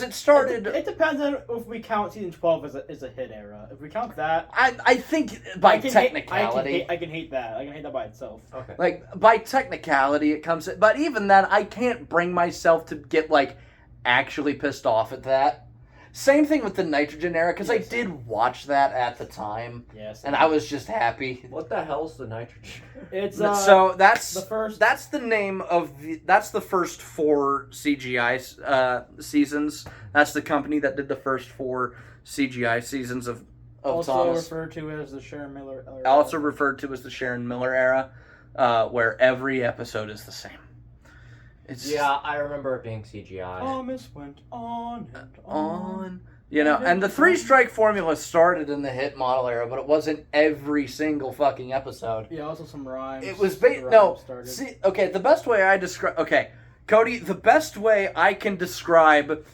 it started... It depends on if we count season 12 as a hit era. If we count that, I think by I can technicality... I can hate that. I can hate that by itself. Okay. Like, by technicality, it comes... But even then, I can't bring myself to get, like, actually pissed off at that. Same thing with the Nitrogen era, because Yes. I did watch that at the time, Yes. and I was just happy. What the hell's the nitrogen? It's So that's the first. that's the name of that's the first 4 CGI seasons. That's the company that did the first 4 CGI seasons of also Thomas. referred to as the Sharon Miller era. Also referred to as the Sharon Miller era, where every episode is the same. It's Yeah, I remember it being CGI. Thomas went on and on. You know, and the 3-strike formula started in the hit model era, but it wasn't every single fucking episode. Yeah, also some rhymes. It was The rhymes no. started. See, okay, the best way I describe. Okay, Cody, the best way I can describe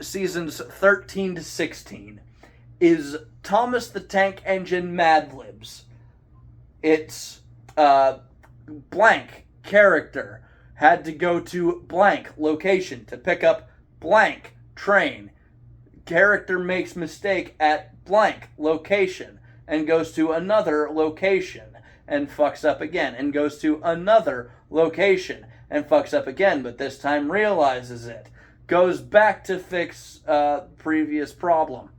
seasons 13 to 16, is Thomas the Tank Engine Mad Libs. It's blank character had to go to blank location to pick up blank train. Character makes mistake at blank location and goes to another location and fucks up again and goes to another location and fucks up again, but this time realizes it. Goes back to fix previous problem.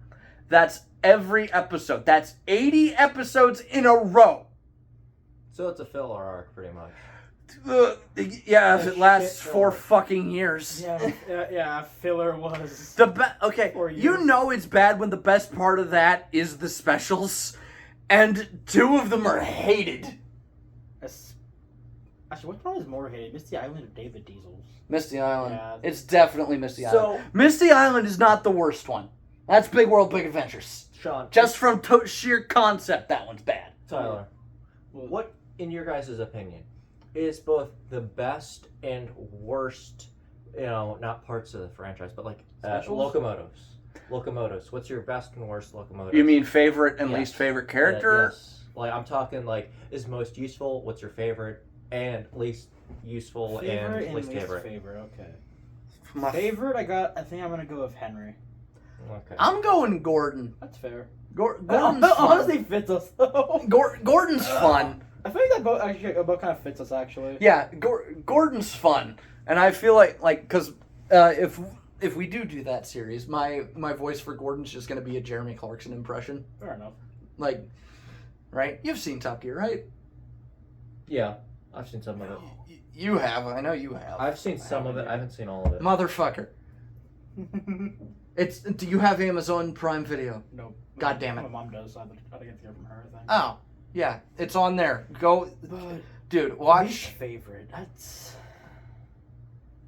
That's every episode. That's 80 episodes in a row. So it's a filler arc, pretty much. Yeah, if it lasts 4 fucking years. Yeah, filler was... Okay, 4 years. you know it's bad when the best part of that is the specials, and 2 of them are hated. Actually, which one is more hated? Misty Island or David Diesel's? Misty Island. Yeah. It's definitely Misty Island. Misty Island is not the worst one. That's Big World, Big Adventures. Sean. Just from sheer concept, that one's bad. Tyler, what, in your guys' opinion, is both the best and worst, not parts of the franchise, but like locomotives. What's your best and worst locomotive? You mean favorite and least favorite character? Yes. Like, I'm talking like, is most useful, what's your favorite, and least useful and least favorite. Okay. My favorite, I think I'm going to go with Henry. Okay. I'm going Gordon. That's fair. Gordon's that fun. honestly fits us, though. Gordon's fun. I think that boat kind of fits us, actually. Yeah, Gordon's fun. And I feel like because if we do that series, my voice for Gordon's just going to be a Jeremy Clarkson impression. Fair enough. Like, right? You've seen Top Gear, right? Yeah, I've seen some of it. You have. I know you have. I've seen some of it. I haven't seen all of it. Motherfucker. Do you have Amazon Prime Video? Nope. God damn it. My mom does, so I get to hear from her, I think. Oh, yeah. It's on there. Go. But Dude, watch. least favorite. That's...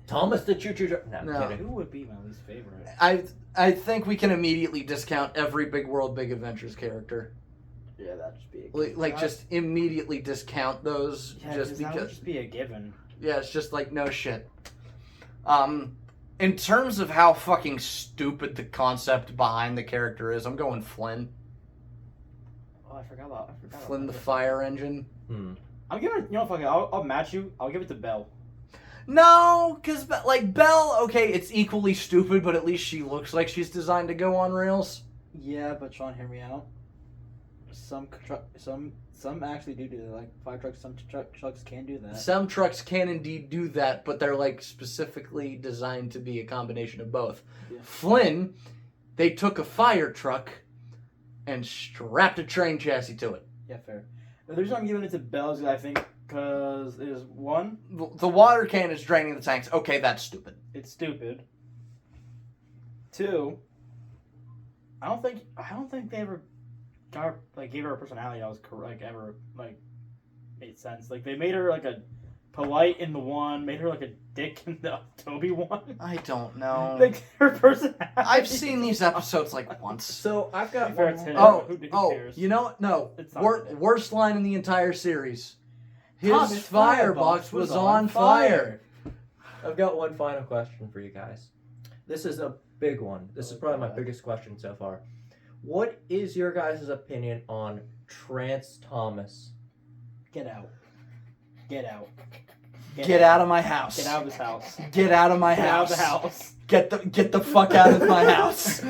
Thomas the Choo Choo. No, I'm No. kidding. Who would be my least favorite? I think we can immediately discount every Big World, Big Adventures character. Yeah, that'd just be a Like just immediately discount those just that would because. just be a given. Yeah, it's just like, no shit. In terms of how fucking stupid the concept behind the character is, I'm going Flynn. Oh, I forgot about Flynn the fire engine. I'm giving it, fuck it, I'll match you. I'll give it to Belle. No, because, like, Belle, okay, it's equally stupid, but at least she looks like she's designed to go on rails. Yeah, but Sean, hear me out. Some actually do that. Like, fire trucks, some trucks can do that. Some trucks can indeed do that, but they're, like, specifically designed to be a combination of both. Yeah. Flynn, they took a fire truck and strapped a train chassis to it. Yeah, fair. The reason I'm giving it to Belle is I think because it is one, The water can is draining the tanks. Okay, that's stupid. it's stupid. 2, I don't think they ever gave her a personality that was ever made sense. Like, they made her like a polite in the one, made her like a dick in the Toby one. I don't know. Like, her personality. I've seen these episodes like once. So I've got Fair one. to- Oh, who cares? you know what? No. It's not Worst line in the entire series. His Thomas' firebox was on fire. I've got one final question for you guys. This is a big one. This is probably my biggest question so far. What is your guys' opinion on Trance Thomas? Get out. Get out. Get out of my house. Get out of his house. Get out of my Get out house. of the house. Get the fuck out of my house.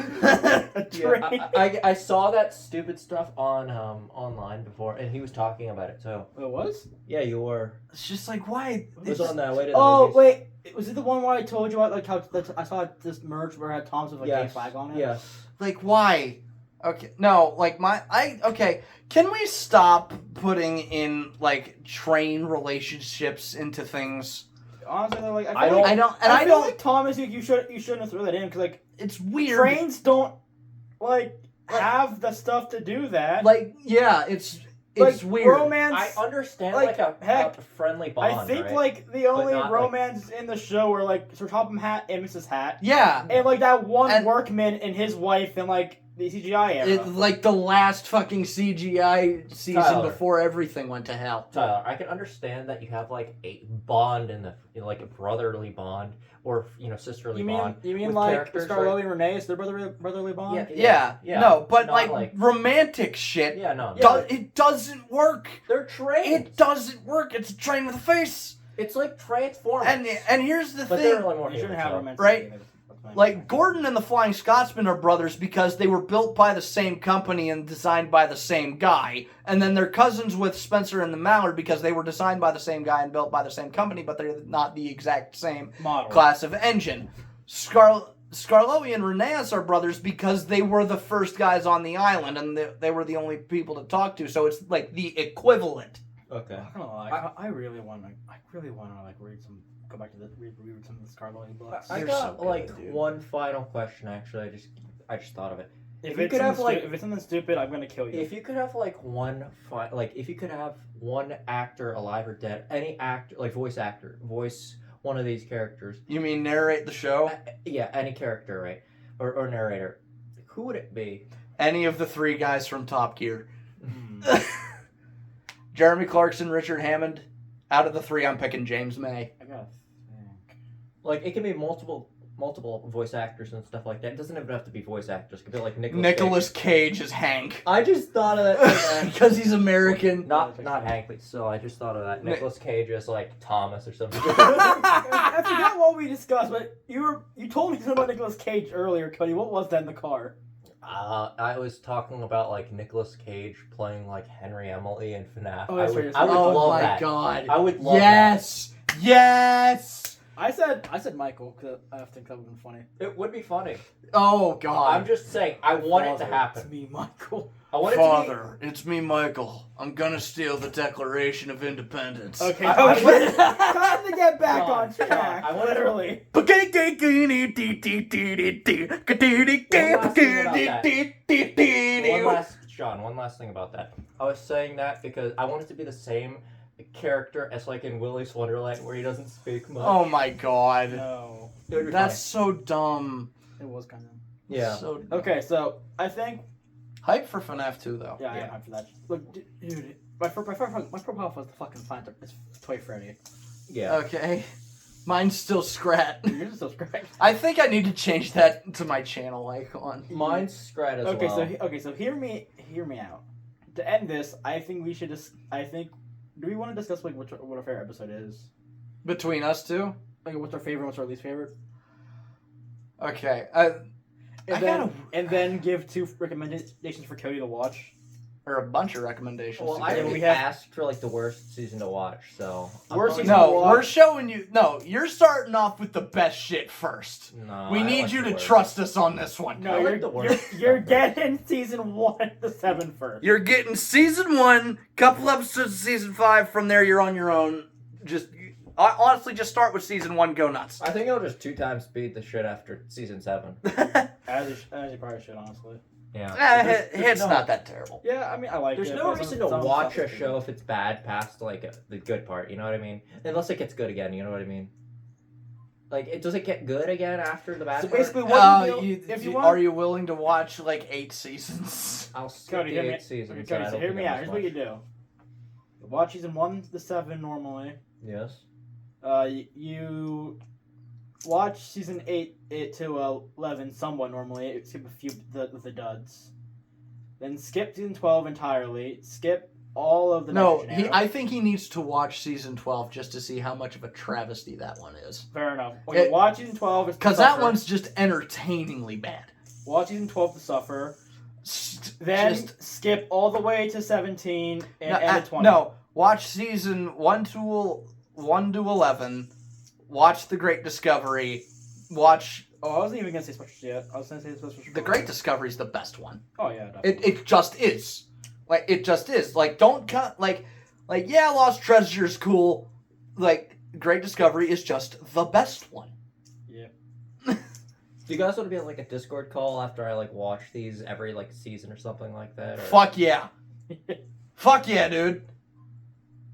Yeah, I saw that stupid stuff on online before, and he was talking about it too. It was? Yeah, you were. It's just like, why? It was on that way to the Oh, movies. wait. Was it the one where I told you about, like, how I saw this merch where it had Thomas with a gay flag on it? Yes. Like, why? Okay, no, like, okay, can we stop putting in, like, train relationships into things? Honestly, though, like, I feel don't, like Thomas, you shouldn't have thrown that in, because, like, it's weird. trains don't, like, have the stuff to do that. Like, yeah, it's like, weird. Romance. I understand, like, a heck, friendly bond, I think, right? like, the only not, romance in the show were, like, Sir Topham Hatt and Mrs. Hat. Yeah. And, like, that one And- workman and his wife and, like, the CGI era. Like the last fucking CGI season Tyler. before everything went to hell. Tyler, I can understand that you have like a bond in the like a brotherly bond or sisterly bond. You mean with like characters, Scarlet right? and Renee? Is their brotherly bond? Yeah. Yeah. No, but Not like romantic shit. Yeah, no. It doesn't work. They're trains. It doesn't work. It's a train with a face. It's like Transformers. And here's the but thing. they're like more You shouldn't human, have so- romantic. Right? That's my Like point. Gordon and the Flying Scotsman are brothers because they were built by the same company and designed by the same guy. And then they're cousins with Spencer and the Mallard because they were designed by the same guy and built by the same company, but they're not the exact same Model. class of engine. Scarlowi and Reneas are brothers because they were the first guys on the island and they were the only people to talk to. So it's like the equivalent. Okay. I'm not gonna lie. I really want to like read some. Go back to read some of the Scarlet books. I You're got so good, like dude. one final question. Actually, I just thought of it. If you it's could have, something like- if it's something stupid, I'm gonna kill you. If you could have like if you could have one actor alive or dead, any actor, like voice one of these characters. You mean narrate the show? Yeah, any character, right? Or narrator. Who would it be? Any of the three guys from Top Gear. Hmm. Jeremy Clarkson, Richard Hammond. Out of the three, I'm picking James May. I gotta think. Like it can be multiple voice actors and stuff like that. It doesn't even have to be voice actors. It could be like Nicolas Cage is Hank. I just thought of that. Because he's American. Not Hank, but still, I just thought of that. Nicolas Cage is like Thomas or something. I forgot what we discussed, but you told me something about Nicolas Cage earlier, Cody. What was that in the car? I was talking about like Nicolas Cage playing like Henry Emily in FNAF. Oh, that's I would, right, I would Oh love my that. god. I would love Yes! Yes! I said Michael because I think that would have been funny. that. It would be funny. Oh god. I'm just saying, I want it to It's happen. me, Michael. I want it Father, it's me, Michael. I'm gonna steal the Declaration of Independence. Okay, I- Cody, time to get back Sean, on track. I wanna- Literally. One last thing about that. I was saying that because I want it to be the same character as like in Willy's Wonderland where he doesn't speak much. Oh my god. No, It would be That's so dumb. it was kind of. Yeah. So Okay, so I think hype for FNAF 2 though. I am hyped for that. Look, dude, my profile was the fucking fine. It's Toy Freddy. Yeah. Okay. Mine's still Scrat. You're just so correct. I think I need to change that to my channel icon. Mine's Scrat as Okay, well. so hear me out. To end this, I think we should just. Do we want to discuss like what our favorite episode is? Between us two? Like what's our favorite, what's our least favorite? Okay. And then give 2 recommendations for Cody to watch. Or a bunch of recommendations. Well, to I go. we already have- asked for like the worst season to watch, so Worst I'm season going- to No, watch. we're showing you. No, you're starting off with the best shit first. No, We I need like you the to worst. trust us on this one. No, I like you're, the worst. you're getting season 1 to 7 first. You're getting season 1, couple episodes of season 5. From there, you're on your own. Honestly, just start with season 1. Go nuts. I think I'll just 2 times speed the shit after season 7. As you probably should, honestly. Yeah. It's not that terrible. Yeah, I mean, I like There's it. no but reason some to watch stuff a is- show if it's bad past like the good part. You know what I mean? Unless it gets good again. You know what I mean? Like, does it get good again after the bad So part? basically, what you do, if you want, Are you willing to watch like 8 seasons? I'll skip Cody, the hear me. 8 seasons. Okay, Cody, and I so don't hear think me I out. must Here's what you watch. do. You watch season 1 to 7 normally. Yes. You watch season 8 to 11 somewhat normally. Skip a few of the duds. Then skip season 12 entirely. Skip all of the No, nitrogen era. I think he needs to watch season 12 just to see how much of a travesty that one is. Fair enough. Okay, watch season 12. Because that one's just entertainingly bad. Watch season 12 to suffer. S- Then just- skip all the way to 17 and no, end at 20. no, watch season 1 to 11. Watch The Great Discovery. Watch Oh, I wasn't even gonna say special yet. I was gonna say special. The Great Discovery is the best one. Oh yeah, definitely. It just is. Like it just is. Like don't cut like yeah, Lost Treasure is cool. Like Great Discovery is just the best one. Yeah. Do you guys want to be on like a Discord call after I like watch these every like season or something like that? Or... Fuck yeah. Fuck yeah, dude.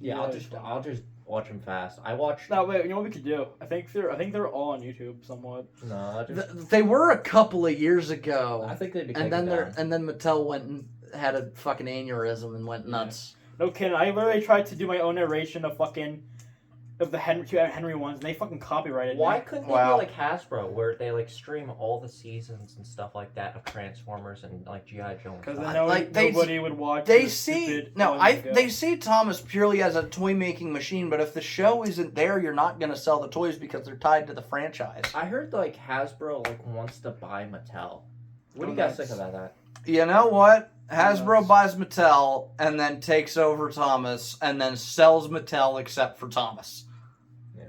Yeah, Yeah, I'll just watch them fast. I watched. No, wait. You know what we could do? I think they're all on YouTube somewhat. No, just, They were a couple of years ago. I think they'd be. And then down. Mattel went and had a fucking aneurysm and went nuts. No kidding. I literally tried to do my own narration of the Henry ones, and they fucking copyrighted Why me. couldn't they Wow. be like Hasbro, where they like stream all the seasons and stuff like that of Transformers and like GI Joe? Because and I stuff? know nobody would watch. They the see stupid no, ones ago. they see Thomas purely as a toy making machine. But if the show isn't there, you're not gonna sell the toys because they're tied to the franchise. I heard like Hasbro like wants to buy Mattel. What do you guys think about that? You know what? Hasbro Yes. buys Mattel and then takes over Thomas and then sells Mattel except for Thomas. Yeah.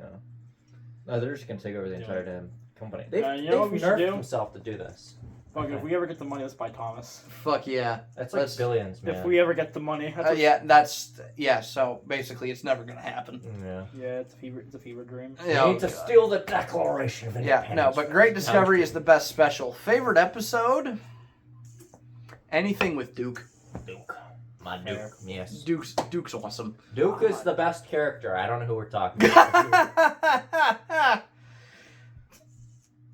No, they're just gonna take over the entire damn company. you know what we should nerfed do? themselves to do this. Fuck, if we ever get the money, let's buy Thomas. Fuck yeah. That's like Let's- billions, man. If we ever get the money, that's So basically, it's never gonna happen. Yeah. yeah, it's a fever dream. We Yeah, need to steal the Declaration of Independence. yeah, no, but Great Discovery is the best special. Favorite episode? Anything with Duke. Duke. My Duke. Yes. Duke's awesome. Duke is the best character. I don't know who we're talking about.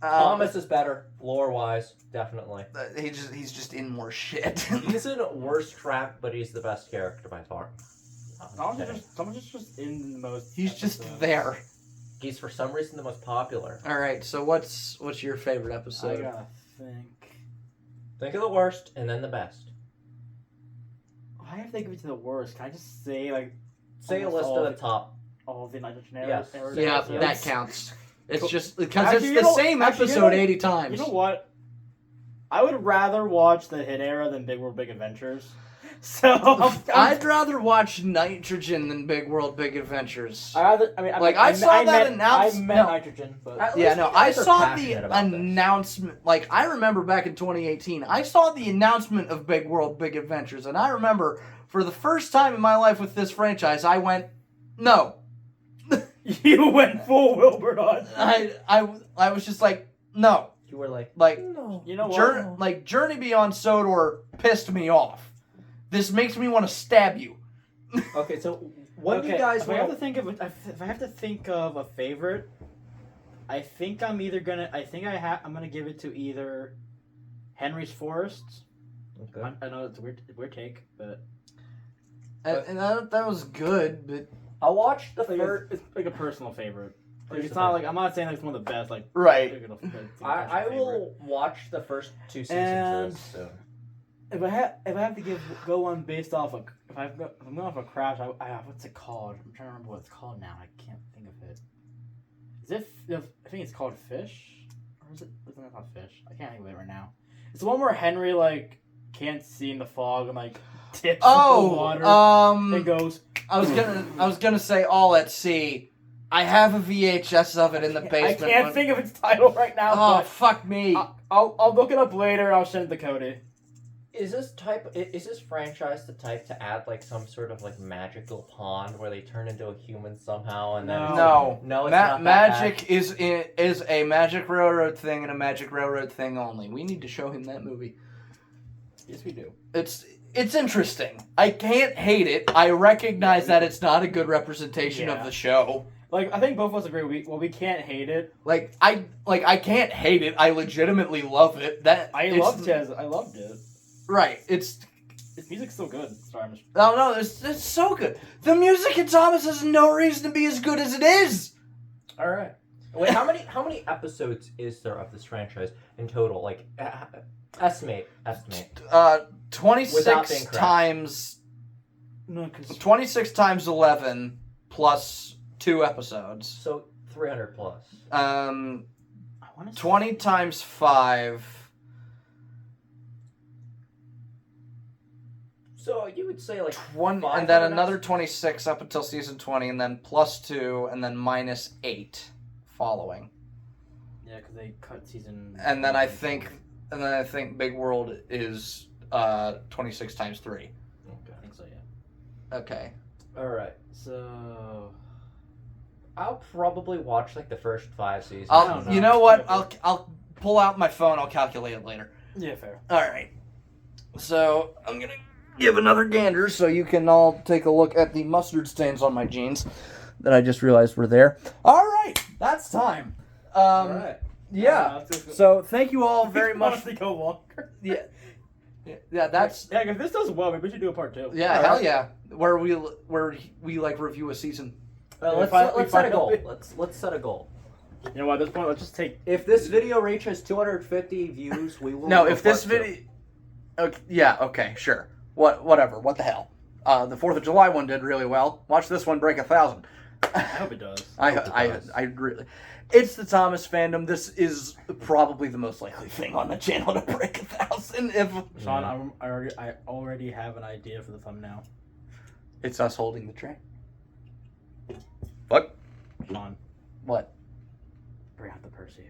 Thomas is better, lore-wise, definitely. He's just in more shit. He's in worse trap, but he's the best character by far. Thomas is just in the most. He's just episodes. there. He's for some reason the most popular. All right, so what's your favorite I episode? gotta think. Think of the worst and then the best. I have to give it to the worst. Can I just say like Say a Almost list all of the top. all of the nitrogen Yes. errors? Yeah, episodes? that counts. It's Cool. just because Actually, it's you the know- same actually, you episode know- 80 times. You know what? I would rather watch the Hit Era than Big World Big Adventures. So I'd rather watch Nitrogen than Big World Big Adventures. I saw that announcement. I meant nitrogen, but At Yeah, least no, you I guys are saw the passionate about this. announcement. Like, I remember back in 2018, I saw the announcement of Big World Big Adventures, and I remember for the first time in my life with this franchise, I went, no. you went full Wilbur on. I was just like, no. You were like, No. You know what? Journey Beyond Sodor pissed me off. This makes me want to stab you. okay, so what do you guys if I have to want? think of if I have to think of a favorite, I think I'm either gonna I'm gonna give it to either Henry's Forests. Okay. I know it's a weird take, but And that was good, but I'll watch the it's like, first. it's like a personal favorite. Like, Here's it's the not thing. like I'm not saying like it's one of the best. Like right. like, it's a I personal will watch the first 2 seasons And- of this soon. If I have to go on based off of if I'm going off a crash, I what's it called? I'm trying to remember what it's called now. I can't think of it. Is it? I think it's called Fish, or is it? Isn't it called Fish? I can't think of it right now. It's the one where Henry like can't see in the fog and like tips in the water and goes. I was gonna say All at Sea. I have a VHS of it in the basement. I can't think of its title right now. Oh but fuck me! I'll look it up later. And I'll send it to Cody. Is this franchise the type to add like some sort of like magical pond where they turn into a human somehow and then No. no, it's not that Magic bad. is a Magic Railroad thing and a Magic Railroad thing only. We need to show him that movie. Yes, we do. It's interesting. I can't hate it. I recognize that it's not a good representation of Yeah. the show. Like I think both of us agree. We can't hate it. I can't hate it. I legitimately love it. I loved it. Right. It's His music's so good. Sorry, I'm just... no. It's so good. The music in Thomas has no reason to be as good as it is. All right. Wait, how many episodes is there of this franchise in total? Like, estimate. 26 Without being correct. times No, because 26 times 11 plus 2 episodes. So 300 plus. I want to 20 times 5. So you would say like 20, 500 and then another 26 up until season 20, and then plus 2, and then minus 8 following. Yeah, because they cut season. And then I think Big World is 26 times 3. Okay. I think so. Yeah. Okay. All right. So I'll probably watch like the first 5 seasons. I don't know. You know what? I'll pull out my phone. I'll calculate it later. yeah, fair. All right. So I'm gonna give another gander so you can all take a look at the mustard stains on my jeans. that I just realized were there. All right, that's time. All right. Yeah. So thank you all very much. Honestly, go longer. Yeah. Yeah, that's Yeah, if this does well, maybe we should do a part 2. yeah, All hell right. yeah. Where we like review a season. Let's set a goal. Let's set a goal. You know what? At this point, let's just take. If this video reaches 250 views, we will. No, do a if this part 2. video. Okay, yeah. Okay. Sure. Whatever. What the hell? The 4th of July one did really well. Watch this one break 1,000. I hope it does. I really. It's the Thomas fandom. This is probably the most likely thing on the channel to break 1,000. If Sean, I already have an idea for the thumbnail. it's us holding the tray. What? Sean, What? bring out the Percy.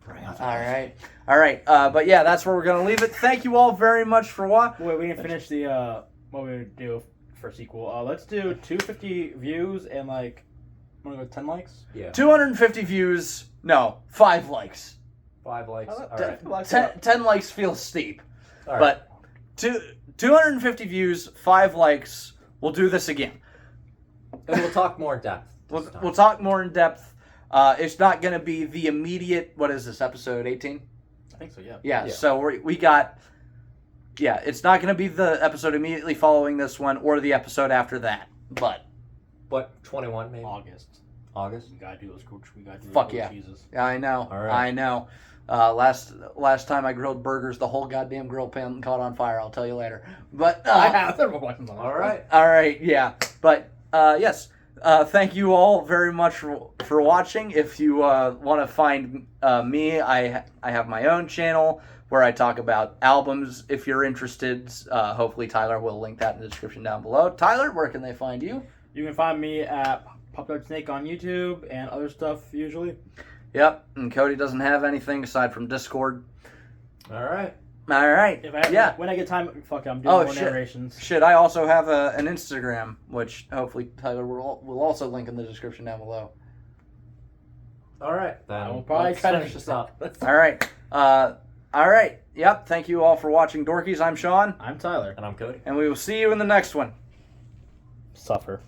All right. But yeah, that's where we're gonna leave it. Thank you all very much for watching. Wait, we didn't finish the what we would do for sequel. Let's do 250 views and like, I'm gonna go 10 likes. Yeah. 250 views. No, 5 likes. 5 likes. Oh, All ten- right. likes 10 likes feels steep. All right. But 250 views, 5 likes. We'll do this again. And we'll talk more in depth. We'll talk more in depth. It's not going to be the immediate. What is this, episode 18? I think so. Yeah. Yeah. Yeah. So we got. Yeah, it's not going to be the episode immediately following this one or the episode after that. But 21 maybe. August. August. We gotta do those coach. We gotta do Fuck those yeah. cheeses. I know. All right. I know. Last time I grilled burgers, the whole goddamn grill pan caught on fire. I'll tell you later. But I have several questions on that. All right. all right, yeah. But yes, thank you all very much for watching. If you want to find me, I have my own channel where I talk about albums. If you're interested, hopefully Tyler will link that in the description down below. Tyler, where can they find you? You can find me at Popular Snake on YouTube and other stuff usually. Yep, and Cody doesn't have anything aside from Discord. All right. All right. If I have, yeah. when I get time, fuck it, I'm doing more shit. narrations. Shit, I also have an Instagram, which hopefully Tyler will also link in the description down below. All right. Then I will probably let's cut finish this up. All right. All right. Yep. Thank you all for watching Dorkies. I'm Sean, I'm Tyler. And I'm Cody. and we will see you in the next one. Suffer.